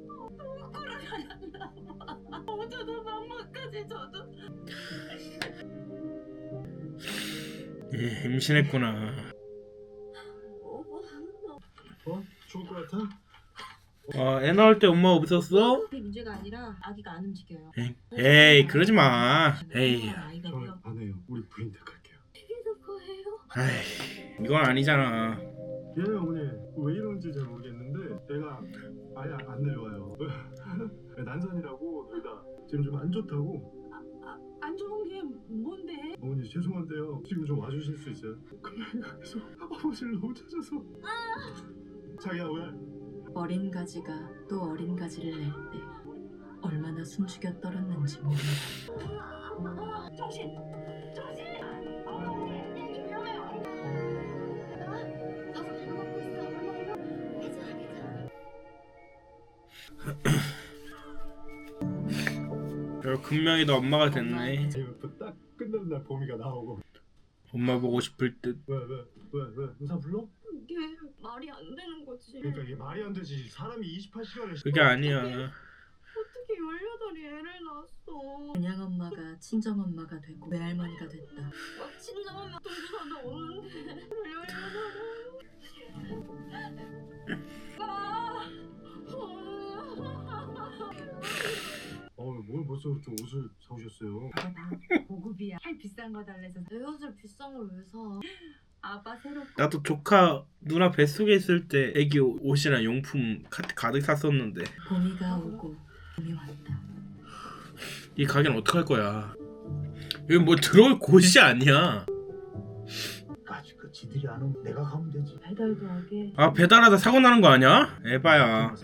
너무 꿀어놨나 봐. 저도 막막하지 저도.
예, 임신했구나.
어? 죽을 것 같아?
애 낳을 때 엄마 없었어?
그게 문제가 아니라 아기가 안 움직여요.
에이, 그러지 마. 에이,
아이가
저
위험.
안 해요. 우리 부인 댁할게요.
이거 거예요?
아이, 이건 아니잖아.
예, 어머니. 왜 이러는지 잘 모르겠는데 애가 아예 안 내려와요. 난산이라고 둘 다 지금 좀 안 좋다고.
안 좋은 게 뭔데?
어머니 죄송한데요. 지금 좀 와주실 수 있어요? 금명이가 계속 아버지를 너무 찾아서. 자기야 왜?
어린 가지가 또 어린 가지를 낼 때 얼마나 숨죽여 떨었는지 모른다.
정신! 정신! 얘기 위험해요. 가서 밥 먹고 있어. 얼른 괜찮아.
별 금명이도 엄마가 됐네.
IMF 딱 끝나는 날 봄이가 나오고.
엄마 보고 싶을 듯.
왜 의사 불러?
이게 말이 안 되는 거지.
그러니까 이게 말이 안 되지. 사람이 28시간을
그게 아니야.
어떻게 18이 애를 낳았어. 그냥 엄마가 친정 엄마가 되고 외할머니가 됐다. 친정 엄마 동주사도 없는데 18을.
뭘 벌써 그렇게 옷을 사오셨어요?
고급이야. 할 비싼 거 달래서.
내 옷을 비싼 걸 왜 사?
아빠 새로
나도 조카 누나 뱃속에 있을 때 애기 옷이랑 용품 가득 샀었는데
봄이가 오고 봄이 왔다.
이 가게는 어떡할 거야. 여기 뭐 들어올 곳이 아니야.
아직 그 지들이 안 오면 내가 가면 되지.
배달도 하게.
아, 배달하다 사고 나는 거 아니야? 에바야.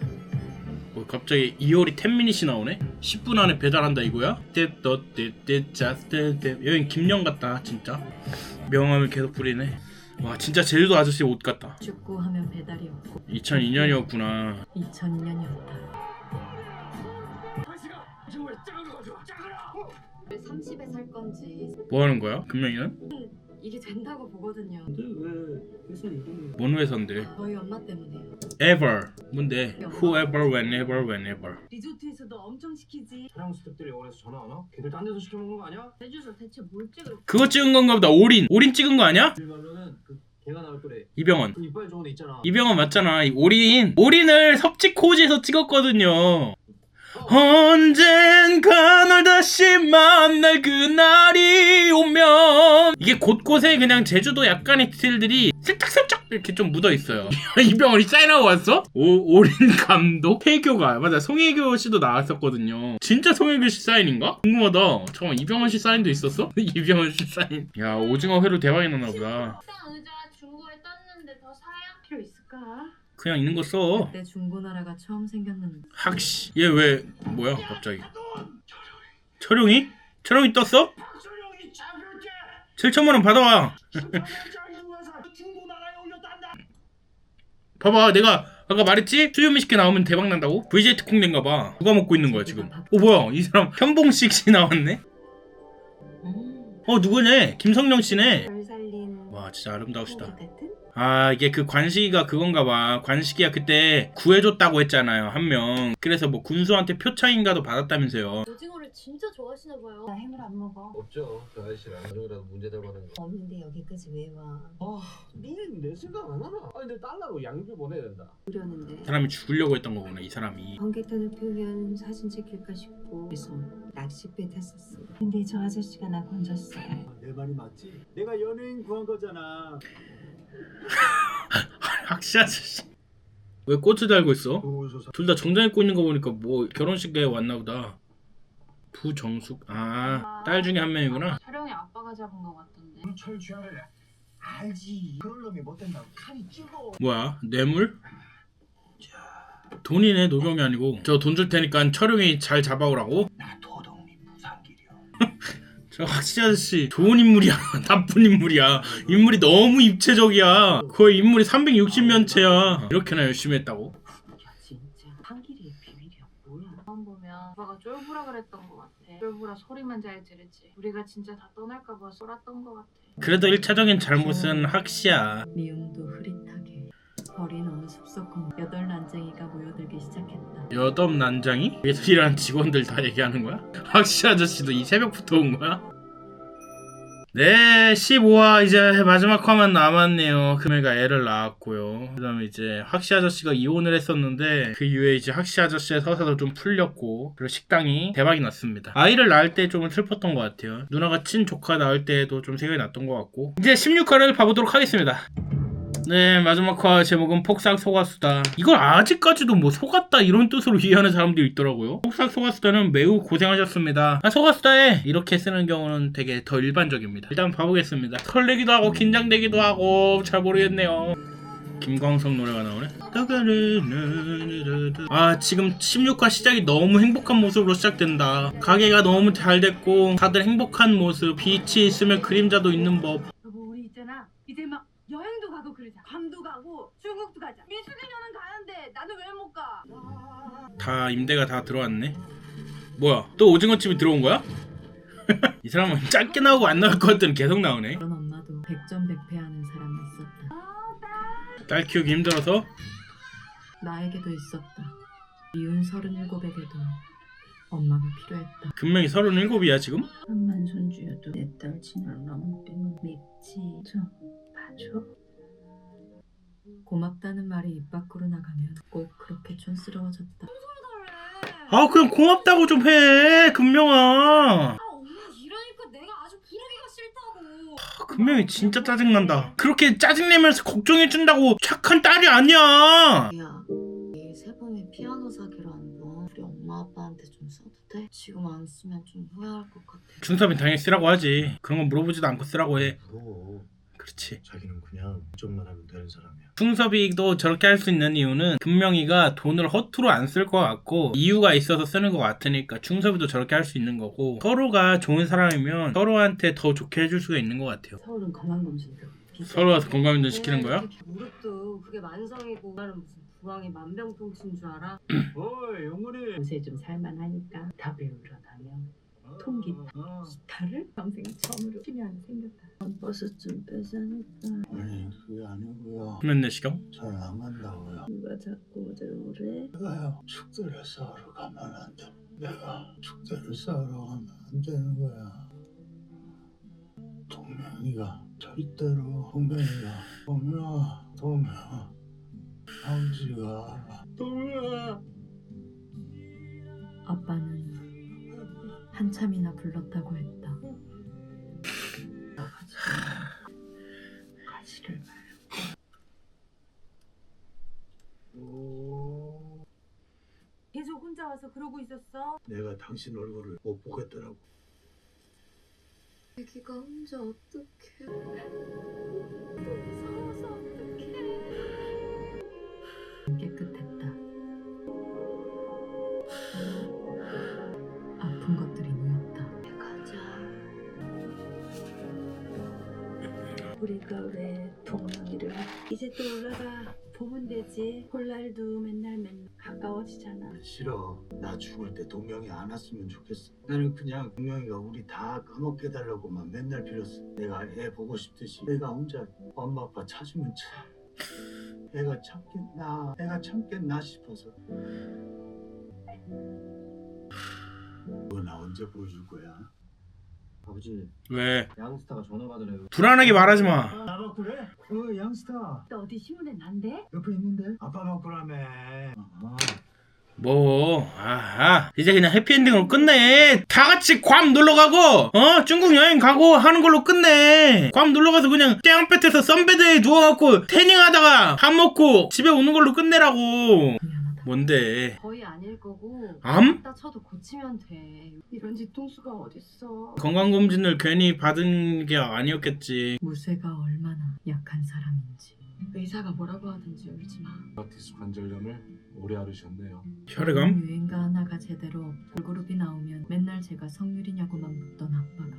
뭐 갑자기 2월이 10미닛이 나오네? 10분 안에 배달한다 이거야? 여긴 김영 같다 진짜. 명함을 계속 부리네. 와, 진짜 제주도 아저씨 옷 같다.
축구하면 배달이 없고
2002년이었구나
2002년이었다.
지금 왜 작은 거 가져와? 작으라!
30에 살 건지
뭐 하는 거야? 금명이는?
이게 된다고 보거든요.
근데 왜 회사 이름이
뭔 회사인데?
저희 엄마 때문에요.
Ever 뭔데? Whoever, whenever, whenever.
리조트에서도 엄청 시키지.
촬영 스태프들이 원해서 전화 안 와? 걔들 딴 데서 시켜 먹는 거 아니야?
제주에서 대체 뭘 찍을?
그거 찍은 건가 보다. 올인 찍은 거 아니야?
일말로는 그 걔가 나올 거래.
이병헌.
그 이빨 좋은 애 있잖아.
이병헌 맞잖아. 이 올인을 섭지코지에서 찍었거든요. 언젠가 널 다시 만날 그날이 오면. 이게 곳곳에 그냥 제주도 약간의 디테일들이 슬쩍슬쩍 이렇게 좀 묻어있어요. 이병헌이 사인하고 왔어? 올인 감독? 혜교가 맞아, 송혜교 씨도 나왔었거든요. 진짜 송혜교 씨 사인인가? 궁금하다. 잠깐만, 이병헌 씨 사인도 있었어? 이병헌 씨 사인. 야, 오징어 회로 대박이 났나 보다.
식당 의자 중고에 떴는데 더 사야?
필요 있을까?
그냥 있는 거 써.
그때 중고나라가 처음 생겼는데
학씨. 얘 왜 뭐야 갑자기? 철용이? 철용이 떴어?
박소영이 잡을게.
7천만 원 받아와.
중고나라에 올렸단다.
봐봐, 내가 아까 말했지? 수요미식회 나오면 대박 난다고? VJ 특공대인가 봐. 누가 먹고 있는 거야 지금? 뭐야 이 사람 현봉식 씨 나왔네? 누구네? 김성령 씨네.
별 살린
와 진짜 아름다우시다.
같은?
아 이게 그 관식이가 그건가 봐. 관식이가 그때 구해줬다고 했잖아요 한 명. 그래서 뭐 군수한테 표창인가도 받았다면서요.
오징어를 진짜 좋아하시나 봐요.
나 해물 안 먹어.
없죠. 그 아저씨랑 가족이라도 문제 되고 하는 거.
없는데 여기까지 왜 와?
니는 내 생각 안 하나? 근데 달러로 양주 보내야 된다.
그러는데
사람이 죽으려고 했던 거구나 이 사람이.
번개탄을 피우면 사진 찍힐까 싶고 그래서 낚싯배 탔었어. 근데 저 아저씨가 나 건졌어.
내 말이 맞지? 내가 연예인 구한 거잖아.
학시 아저씨 왜 꽃을 달고 있어?
도우소사.
둘 다 정장 입고 있는 거 보니까 뭐 결혼식에 왔나 보다. 부정숙 딸 중에 한 명이구나.
촬영이 아빠가 잡은 것 같던데.
철주야를 알지. 그럴 놈이 못된다고 칼이 찍어.
뭐야 뇌물? 돈이네 노경이 아니고. 저 돈 줄 테니까 철용이 잘 잡아오라고?
나 도덕님 무상길이요.
저 학시 아저씨 좋은 인물이야 나쁜 인물이야. 인물이 너무 입체적이야. 거의 인물이 360면체야. 이렇게나 열심히 했다고?
야 진짜 한길이의 비밀이야 뭐야?
처음 보면 아빠가 쫄부라 그랬던 것 같아. 쫄부라 소리만 잘 지르지. 우리가 진짜 다 떠날까봐 쏠았던 것 같아.
그래도 1차적인 잘못은 학시야.
미움도 흐릿하게 버린 어느 숲속공 8난쟁이가 모여들기 시작했다.
여덟난장이? 여기서 일하는 직원들 다 얘기하는 거야? 학시 아저씨도 이 새벽부터 온 거야? 네 15화 이제 마지막 화만 남았네요. 금혜가 애를 낳았고요. 그 다음에 이제 학시 아저씨가 이혼을 했었는데 그 이후에 이제 학시 아저씨의 서사도 좀 풀렸고 그리고 식당이 대박이 났습니다. 아이를 낳을 때 좀 슬펐던 것 같아요. 누나가 친조카 낳을 때도 좀 생각이 났던 것 같고. 이제 16화를 봐보도록 하겠습니다. 네 마지막 화 제목은 폭삭 속았수다. 이걸 아직까지도 뭐 속았다 이런 뜻으로 이해하는 사람들이 있더라고요. 폭삭 속았수다는 매우 고생하셨습니다. 속았수다에 이렇게 쓰는 경우는 되게 더 일반적입니다. 일단 봐보겠습니다. 설레기도 하고 긴장되기도 하고 잘 모르겠네요. 김광석 노래가 나오네. 지금 16화 시작이 너무 행복한 모습으로 시작된다. 가게가 너무 잘 됐고 다들 행복한 모습. 빛이 있으면 그림자도 있는 법.
여보 우리 있잖아 이제 막 여행도 가고 그러자. 괌도 가고 중국도 가자. 미숙이녀는 가는데 나는 왜 못 가?
다 임대가 다 들어왔네. 뭐야 또 오징어집이 들어온 거야? 이 사람은 짧게 나오고 안 나올 것 같더니 계속 나오네.
그런 엄마도 백전백패하는 사람이었었다.
딸 키우기 힘들어서?
나에게도 있었다. 미운 37에게도 엄마가 필요했다.
금명이 37이야 지금?
한만 손주여도 내 딸 진을 너무 빼면 맵지. 좀 봐줘. 고맙다는 말이 입 밖으로 나가면 꼭 그렇게 촌스러워졌다.
아 그냥 고맙다고 좀 해 금명아.
엄마 이러니까 내가 아주 부르기가 싫다고.
금명이 진짜 짜증난다. 그렇게 짜증내면서 걱정해준다고 착한 딸이 아니야.
야, 이 세범이 피아노 사기로 한 거 우리 엄마 아빠한테 좀 써도 돼? 지금 안 쓰면 좀 후회할 것 같아.
중섭이 당연히 쓰라고 하지. 그런 건 물어보지도 않고 쓰라고 해.
부러워.
그렇지.
자기는 그냥 좀만 하면 되는 사람이야.
충섭이도 저렇게 할 수 있는 이유는 금명이가 돈을 허투루 안 쓸 것 같고 이유가 있어서 쓰는 것 같으니까 충섭이도 저렇게 할 수 있는 거고, 서로가 좋은 사람이면 서로한테 더 좋게 해줄 수가 있는 것 같아요.
서울은 건강검진
서로 와서 건강검진 시키는 거야?
무릎도 그게 만성이고 나는 무슨 부항이 만병통치인 줄 알아?
어이 영문이.
요새 좀 살만하니까 다 배우러 다녀. 통기타, 기타를 평생 처음으로 치면 생겼다. 버스 좀 빼자니까.
아니 그게 아니고요.
화면 내시경?
잘 안 간다고요.
누가 자꾸 오래?
내가요 축제를 싸우러 가면 안 돼. 내가 축제를 싸우러 가면 안 되는 거야. 동명이가 절대로 동명아 아버지가 동명아.
아빠는 한참이나 불렀다고 했다. 가지를
계속 혼자 와서 그러고 있었어?
내가 당신 얼굴을 못 보겠더라고.
애기가 혼자 어떡해.
무서워서 어떡해.
깨끗했다. 아픈 것들이 놓였다.
가자.
우리가 왜 동명이를 이제 또 올라가 보면 되지. 볼 날도 맨날 가까워지잖아.
싫어. 나 죽을 때 동명이 안 왔으면 좋겠어. 나는 그냥 동명이가 우리 다 까먹게 해달라고만 맨날 빌었어. 내가 애 보고 싶듯이 내가 혼자 엄마 아빠 찾으면 참 애가 참겠나 싶어서. 너 나 언제 보여줄 거야?
아버지,
왜?
양스타가 전화 받으래요.
불안하게 말하지 마.
나 바꾸래? 양스타
너 어디 신문에 난데?
옆에 있는데? 아빠 바꾸라며.
뭐, 이제 그냥 해피엔딩으로 끝내. 다 같이 괌 놀러가고, 중국 여행 가고 하는 걸로 끝내. 괌 놀러가서 그냥 땡볕에서 선베드에 누워갖고 태닝하다가 밥 먹고 집에 오는 걸로 끝내라고.
미안하다.
뭔데?
거의 아닐 거고
암?
다 쳐도 고치면 돼.
이런 뒤통수가 어딨어.
건강검진을 괜히 받은 게 아니었겠지.
무쇠가 얼마나 약한 사람인지.
의사가 뭐라고 하든지 울지 마.
아티스 관절염을 오래 앓으셨네요.
혈액암?
유행가 하나가 제대로 없고 그룹이 나오면 맨날 제가 성률이냐고만 묻던 아빠가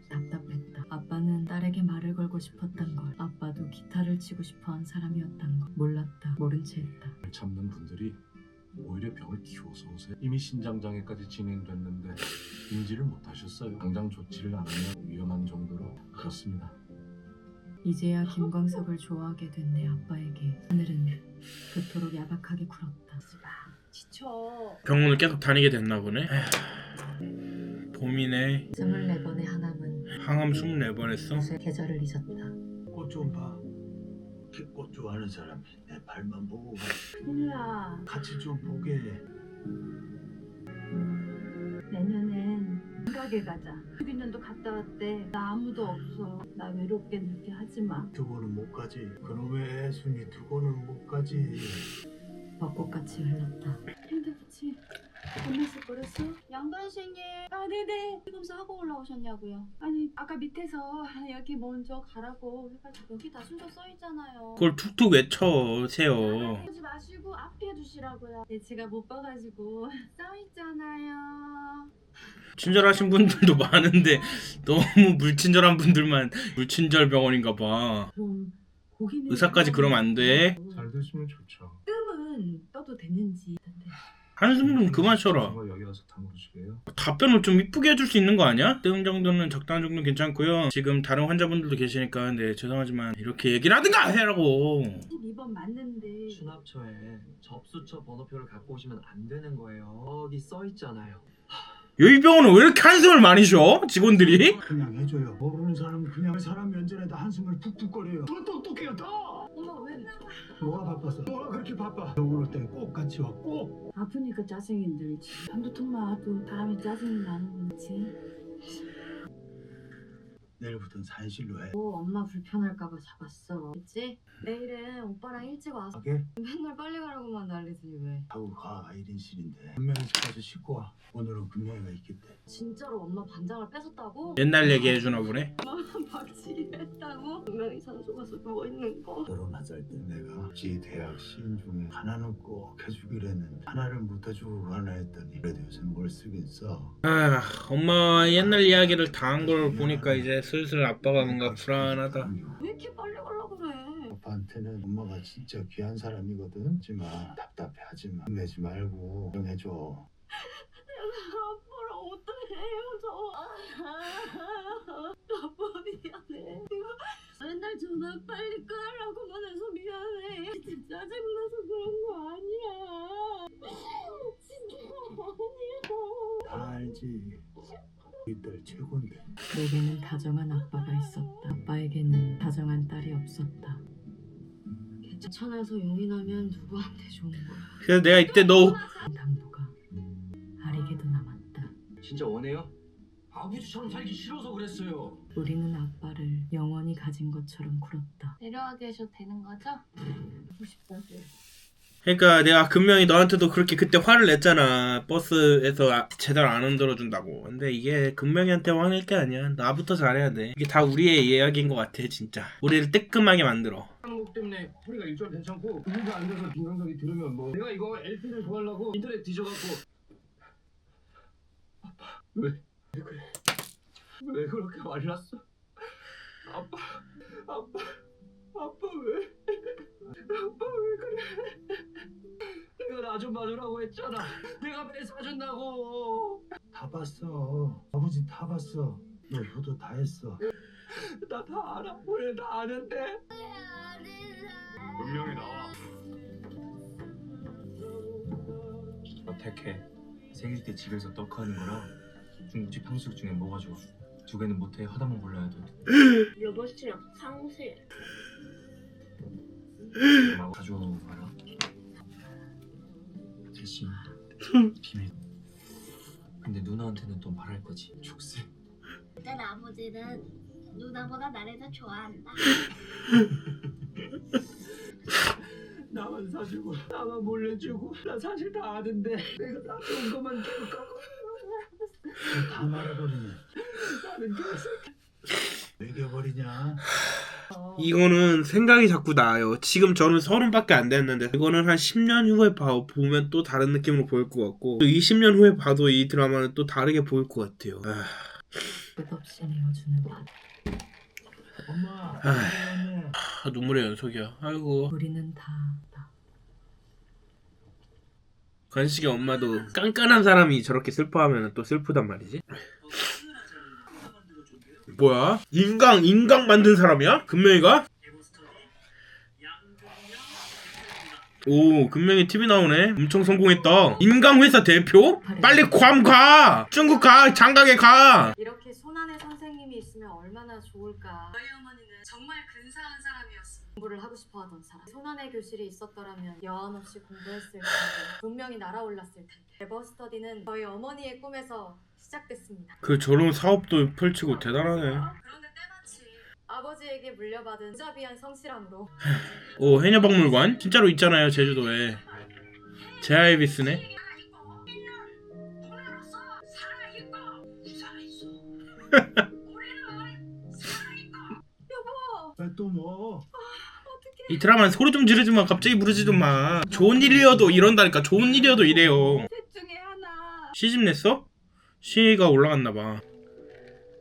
답답했다. 아빠는 딸에게 말을 걸고 싶었단 걸. 아빠도 기타를 치고 싶어한 사람이었단 걸. 몰랐다. 모른 채 했다.
참는 분들이 오히려 병을 키워서 오세요. 이미 신장장애까지 진행됐는데 인지를 못하셨어요. 당장 조치를 안 하면 위험한 정도로 그렇습니다.
이제야 김광석을 좋아하게 된 내 아빠에게 하늘은 그토록 야박하게 굴었다.
지쳐.
병원을 계속 다니게 됐나 보네. 에휴, 봄이네.
24번의 하남은
항암 24번 했어?
계절을 잊었다.
꽃 좀 봐. 꽃 좋아하는 사람이 내 발만 보고 가.
큰일 나.
같이 좀 보게 해.
내년엔 가게 가자. 6인년도 갔다 왔대. 나 아무도 없어. 나 외롭게 늙게 하지 마.
두고는 못 가지. 그놈의 애순이 두고는 못 가지.
벚꽃같이 흘렀다.
힘들지? 엄마서 버렸어?
양반생님
아, 네네.
검사 하고 올라오셨냐고요?
아니, 아까 밑에서 여기 먼저 가라고 해가지고.
여기 다 순서 써있잖아요.
그걸 툭툭 외쳐세요.
하지 마시고 앞에 두시라고요.
네, 제가 못 봐가지고.
써있잖아요.
친절하신 분들도 많은데 너무 물친절한 분들만 물친절 병원인가 봐.
그럼 고기는
의사까지 그러면 안 돼.
잘 드시면 좋죠.
뜸은 떠도 되는지.
한숨 좀 그만 쉬어라.
정말 여기 와서 다 물으시게요?
답변을 좀 이쁘게 해줄 수 있는 거 아니야? 뜸 정도는 적당한 정도는 괜찮고요. 지금 다른 환자분들도 계시니까 네 죄송하지만 이렇게 얘기를 하든가 해라고.
12번 맞는데.
수납처에 접수처 번호표를 갖고 오시면 안 되는 거예요. 여기 써있잖아요.
여기 병원은 왜 이렇게 한숨을 많이 쉬어? 직원들이?
그냥 해줘요. 모르는 사람은 그냥 사람 면전에다 한숨을 푹푹거려요. 더 똑똑해요, 더!
엄마 왜?
뭐가 바빠서? 뭐가 그렇게 바빠? 너 그럴 땐 꼭 같이 와, 꼭!
아프니까 짜증이 늘지. 한두 통만 와도 사람이 짜증이 나는 거지.
내일부터는 사무실로 해.
뭐 엄마 불편할까봐 잡았어. 그치? 내일은 오빠랑 일찍 와서
가게?
맨날 빨리 가라고만 난리더니 왜?
하고 가, 1인실인데. 금명이 집 가서 씻고 와. 오늘은 금명이가 있겠대.
진짜로 엄마 반장을 뺏었다고?
옛날 얘기 해주나 보네.
박치기 했다고? 분명히 산소 가서 누워있는 거.
결혼하자 때 내가 지 대학 시인 중에 하나는 꼭 해주기로 했는데 하나를 못 해주고 하나 했더니 그래도 요새 뭘 쓰긴 써.
엄마 옛날 이야기를 다 한 걸 보니까 이제 슬슬 아빠가 뭔가 불안하다.
왜 이렇게 빨리 가려고 그래?
아빠한테는 엄마가 진짜 귀한 사람이거든. 하지만 답답해하지마. 내지 말고 정해줘.
아빠랑 어떻게 헤어져? 아빠 미안해. 내가 맨날 전화 빨리 끄라고만 해서 미안해. 진짜 짜증나서 그런 거 아니야. 진짜 아니야.
다 알지. 우리 딸 최고인데.
내게는 다정한 아빠가 있었다. 아빠에게는 다정한 딸이 없었다. 괜찮아서 용이 나면 누구한테 좋은 거야.
그래서 내가 이때 너
당부가 아리게도 남았다.
진짜 원해요? 아버지처럼 살기 싫어서 그랬어요.
우리는 아빠를 영원히 가진 것처럼 굴었다.
내려와 계셔도 되는 거죠?
보고 싶다고.
그러니까 내가 금명이 너한테도 그렇게 그때 화를 냈잖아. 버스에서 제대로 안 흔들어준다고. 근데 이게 금명이한테 화낼 게 아니야. 나부터 잘해야 돼. 이게 다 우리의 이야기인 것 같아 진짜. 우리를 뜨끔하게 만들어.
한국 때문에 허리가 일절 괜찮고 의미가 안 돼서 김광석이 들으면 뭐 내가 이거 LP를 구하려고 인터넷 뒤져갖고 아빠 왜 그래? 왜 그렇게 말랐어? 아빠 아빠 왜? 아빠 왜 그래? 내가 나 좀 봐주라고 했잖아. 내가 매 사준다고.
다 봤어. 아버지 다 봤어. 너 효도 다 했어.
나 다 알아. 왜 다 아는데?
분명히 나와. 어택해. 생일 때 집에서 떡하는 거랑 중국집 탕수육 중에 뭐가 좋아? 두 개는 못해 하다만 골라야 돼.
여보시랑 상세.
가져와라. 대신 비밀. 근데 누나한테는 또 말할 거지. 족쇄.
일단 아버지는 누나보다 나를 더 좋아한다.
나만 사주고 나만 몰래주고 나 사실 다 아는데 내가 다 좋은 것만 기억하고
다 말해버리네.
나는 개새끼.
매겨버리냐?
이거는 생각이 자꾸 나요. 지금 저는 30밖에 안 됐는데 이거는 한 10년 후에 보면 또 다른 느낌으로 보일 것 같고, 또 20년 후에 봐도 이 드라마는 또 다르게 보일 것 같아요.
끝없이 내어주는 맛.
엄마.
눈물의 연속이야. 아이고.
우리는 다
건식의 엄마도 깐깐한 사람이 저렇게 슬퍼하면 또 슬프단 말이지. 뭐야? 인강 만든 사람이야? 금명이가? 오, 금명이 TV 나오네. 엄청 성공했다. 인강회사 대표? 빨리 괌 가! 중국 가! 장가게 가!
이렇게 손안에 선생님이 있으면 얼마나 좋을까. 저희 어머니는 정말 근사한 사람이었습니다. 공부를 하고 싶어 하던 사람. 손안에 교실이 있었더라면 여한 없이 공부했을 텐데, 분명히 날아올랐을 텐데. 에버스터디는 저희 어머니의 꿈에서 시작됐습니다.
그 저런 사업도 펼치고 대단하네.
그런데 때마치 아버지에게 물려받은 무자비한 성실함으로
오, 해녀박물관? 진짜로 있잖아요, 제주도에. 제아이비스네?
또 뭐?
이 드라마는 소리 좀 지르지 마. 갑자기 부르지도 마. 좋은 일이어도 이런다니까. 좋은 일이어도 이래요.
셋 중에 하나.
시집 냈어? 시가 올라갔나 봐.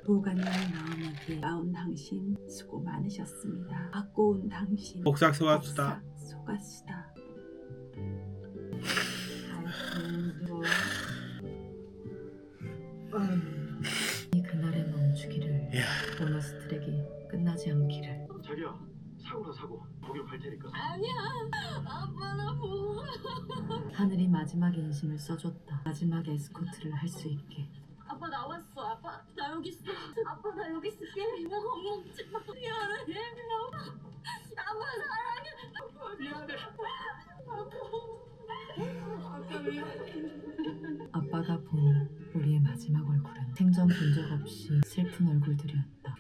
보관님 마음에게 나온 당신 수고 많으셨습니다. 갖고 온 당신
복삭 소가수다.
소가수다.
이 그날에 멈추기를,
이야.
보너스 트랙이 끝나지 않기를.
자기야, 사고라 사고. 거기로 갈 테니까.
아니야. 아빠 나 보고.
하늘이 마지막 인심을 써줬다. 마지막 에스코트를 할 수 있게.
아빠 나왔어. 아빠 나 여기 있어. 아빠 나 여기 있을게. 나 겁먹지 마. 미안해. 아빠 사랑해. 아빠 미안해. 아빠 미안해.
아빠가 본 우리의 마지막 얼굴은 생전 본 적 없이 슬픈 얼굴들이었다.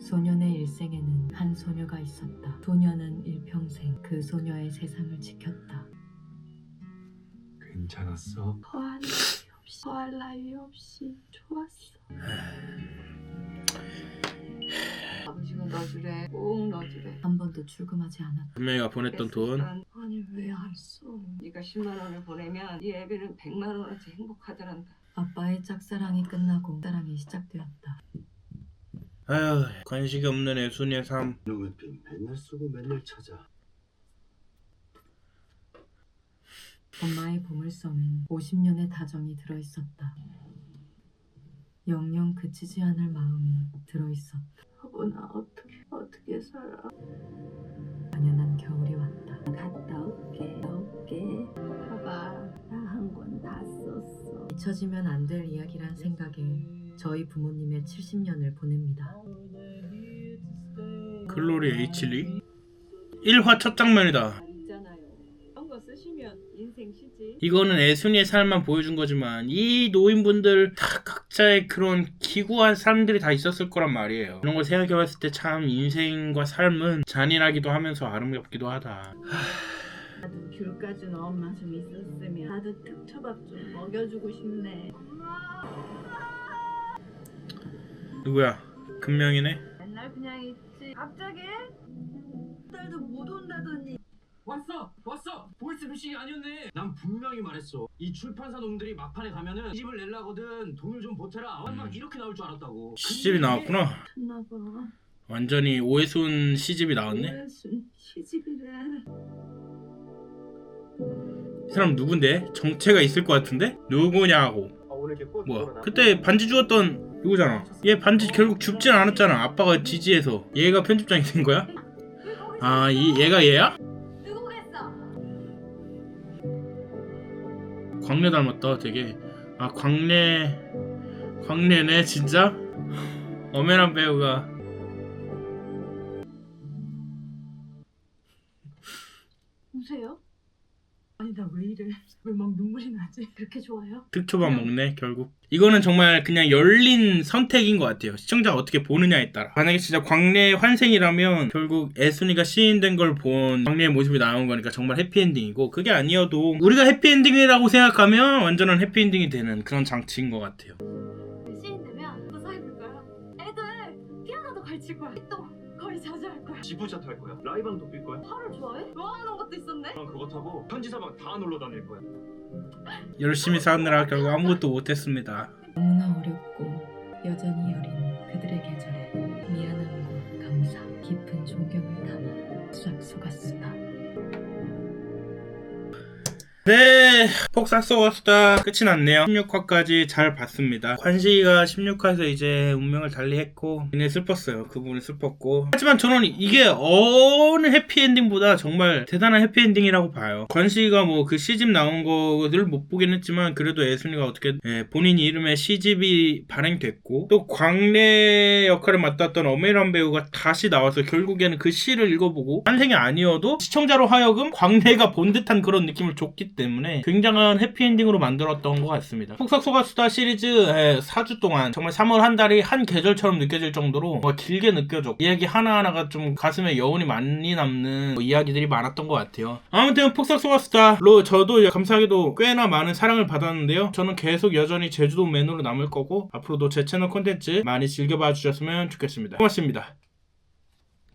소년의 일생에는 한 소녀가 있었다. 소녀는 일평생 그 소녀의 세상을 지켰다.
괜찮았어?
허할 나위 없이 좋았어.
아버지가 넣어주래. 꼭 넣어주래.
한 번도 출금하지 않았다.
금명이가 보냈던 돈.
아니 왜 안 써? 네가 10만 원을 보내면 이 애비는 100만 원어치 행복하더란다.
아빠의 짝사랑이 끝나고 사랑이 시작되었다.
아휴, 관식이 없는 애순이의 삶.
이놈의 빈 맨날 쓰고 맨날 찾아.
엄마의 보물섬엔 50년의 다정이 들어있었다. 영영 그치지 않을 마음이 들어있었다.
여보 나 어떻게 살아?
만연한 겨울이 왔다.
갔다 올게. 봐봐 나 한 권 다 썼어.
잊혀지면 안 될 이야기란 생각에 저희 부모님의 70년을 보냅니다.
글로리 H.리 1화 첫 장면이다.
있잖아요. 그런 거 쓰시면 인생 쉬지.
이거는 애순이의 삶만 보여준 거지만 이 노인분들 다 각자의 그런 기구한 삶들이 다 있었을 거란 말이에요. 그런 걸 생각해봤을 때 참 인생과 삶은 잔인하기도 하면서 아름답기도 하다.
나도 귤 까준 엄마 좀 있었으면 나도 특초밥 좀 먹여주고 싶네.
누구야? 금명이네.
맨날 그냥 있지. 갑자기 딸도 못 온다더니.
왔어 보이스피싱이 아니었네. 난 분명히 말했어. 이 출판사 놈들이 막판에 가면은 시집을 낼라거든. 돈을 좀 보태라. 막 이렇게 나올 줄 알았다고.
시집이 나왔구나.
나봐.
완전히 오해순 시집이 나왔네.
오해순 시집이래.
이 사람 누군데? 정체가 있을 것 같은데? 누구냐고. 뭐야? 그때 반지 주었던 누구잖아. 얘 반지 결국 줍진 않았잖아. 아빠가 지지해서. 얘가 편집장이 된 거야? 아, 얘가 얘야?
누구겠어?
광래 닮았다 되게. 아, 광래네 진짜? 엄연한 배우가.
우세요?
아니 나 왜 이래? 왜 막 눈물이 나지?
그렇게 좋아요?
득초밥 먹네 결국. 이거는 정말 그냥 열린 선택인 것 같아요. 시청자가 어떻게 보느냐에 따라. 만약에 진짜 광래의 환생이라면 결국 애순이가 시인된 걸 본 광래의 모습이 나온 거니까 정말 해피엔딩이고, 그게 아니어도 우리가 해피엔딩이라고 생각하면 완전한 해피엔딩이 되는 그런 장치인 것 같아요.
시인 되면 또 사입을 거야. 애들 피아노도 가르칠 거야. 또 거리 자주 할 거야.
지프샷 할 거야. 라이방도 뛸 거야.
팔을 좋아해? 좋아하는 것도 있었네.
난 그거 타고 편지사방 다 놀러 다닐 거야.
열심히 사느라 결국 아무것도 못했습니다.
너무나 어렵고 여전히 여린 그들의 계절에 미안함과 감사, 깊은 존경을 담아 싹 속았으나.
네, 폭삭소가수다 끝이 났네요. 16화까지 잘 봤습니다. 관식이가 16화에서 이제 운명을 달리했고 굉장히 슬펐어요. 그 부분이 슬펐고, 하지만 저는 이게 어느 해피엔딩보다 정말 대단한 해피엔딩이라고 봐요. 관식이가 뭐 그 시집 나온 거를 못 보긴 했지만 그래도 애순이가 어떻게 본인 이름의 시집이 발행됐고, 또 광래 역할을 맡았던 엄혜란 배우가 다시 나와서 결국에는 그 시를 읽어보고 환생이 아니어도 시청자로 하여금 광래가 본 듯한 그런 느낌을 줬기 때문에 굉장한 해피엔딩으로 만들었던 것 같습니다. 폭삭소가수다 시리즈 4주 동안 정말 3월 한 달이 한 계절처럼 느껴질 정도로 길게 느껴졌고, 이야기 하나하나가 좀 가슴에 여운이 많이 남는 이야기들이 많았던 것 같아요. 아무튼 폭삭소가수다로 저도 감사하게도 꽤나 많은 사랑을 받았는데요. 저는 계속 여전히 제주도 맨으로 남을 거고, 앞으로도 제 채널 콘텐츠 많이 즐겨봐 주셨으면 좋겠습니다. 고맙습니다.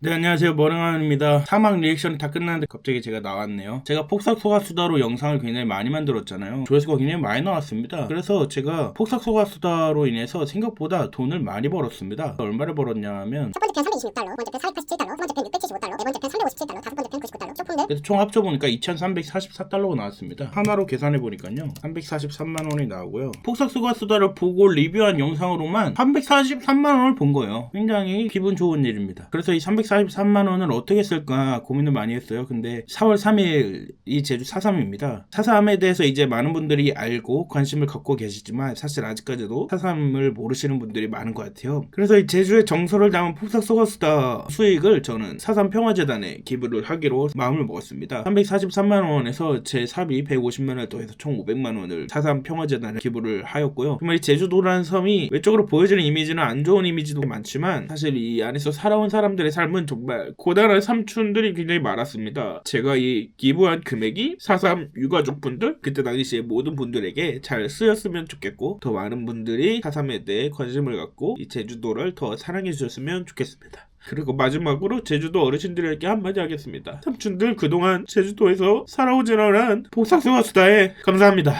네, 안녕하세요, 머랭아입니다. 사막 리액션이 다 끝났는데 갑자기 제가 나왔네요. 제가 폭삭소가수다로 영상을 굉장히 많이 만들었잖아요. 조회수가 굉장히 많이 나왔습니다. 그래서 제가 폭삭소가수다로 인해서 생각보다 돈을 많이 벌었습니다. 얼마를 벌었냐 하면
첫 번째 편 326달러, 두 번째 편 487달러, 세 번째 편 675달러, 네 번째 편 357달러, 다섯 번째 편 99달러, 쇼핑들.
그래서 총 합쳐보니까 2344달러가 나왔습니다. 하나로 계산해보니까요 343만원이 나오고요. 폭삭소가수다를 보고 리뷰한 영상으로만 343만원을 본 거예요. 굉장히 기분 좋은 일입니다. 그래서 이 343만원을 어떻게 쓸까 고민을 많이 했어요. 근데 4월 3일이 제주 4.3입니다. 4.3에 대해서 이제 많은 분들이 알고 관심을 갖고 계시지만 사실 아직까지도 4.3을 모르시는 분들이 많은 것 같아요. 그래서 이 제주의 정서를 담은 폭삭소가수다 수익을 저는 4.3 평화재단에 기부를 하기로 마음을 먹었습니다. 343만원에서 제 사비 150만원을 더해서 총 500만원을 4.3 평화재단에 기부를 하였고요. 정말 이 제주도라는 섬이 외적으로 보여지는 이미지는 안 좋은 이미지도 많지만 사실 이 안에서 살아온 사람들의 삶은 정말 고단한 삼촌들이 굉장히 많았습니다. 제가 이 기부한 금액이 4.3 유가족분들, 그때 당시에 모든 분들에게 잘 쓰였으면 좋겠고, 더 많은 분들이 4.3에 대해 관심을 갖고 이 제주도를 더 사랑해 주셨으면 좋겠습니다. 그리고 마지막으로 제주도 어르신들에게 한마디 하겠습니다. 삼촌들 그동안 제주도에서 살아오지는 않은 폭삭소가수다에 감사합니다.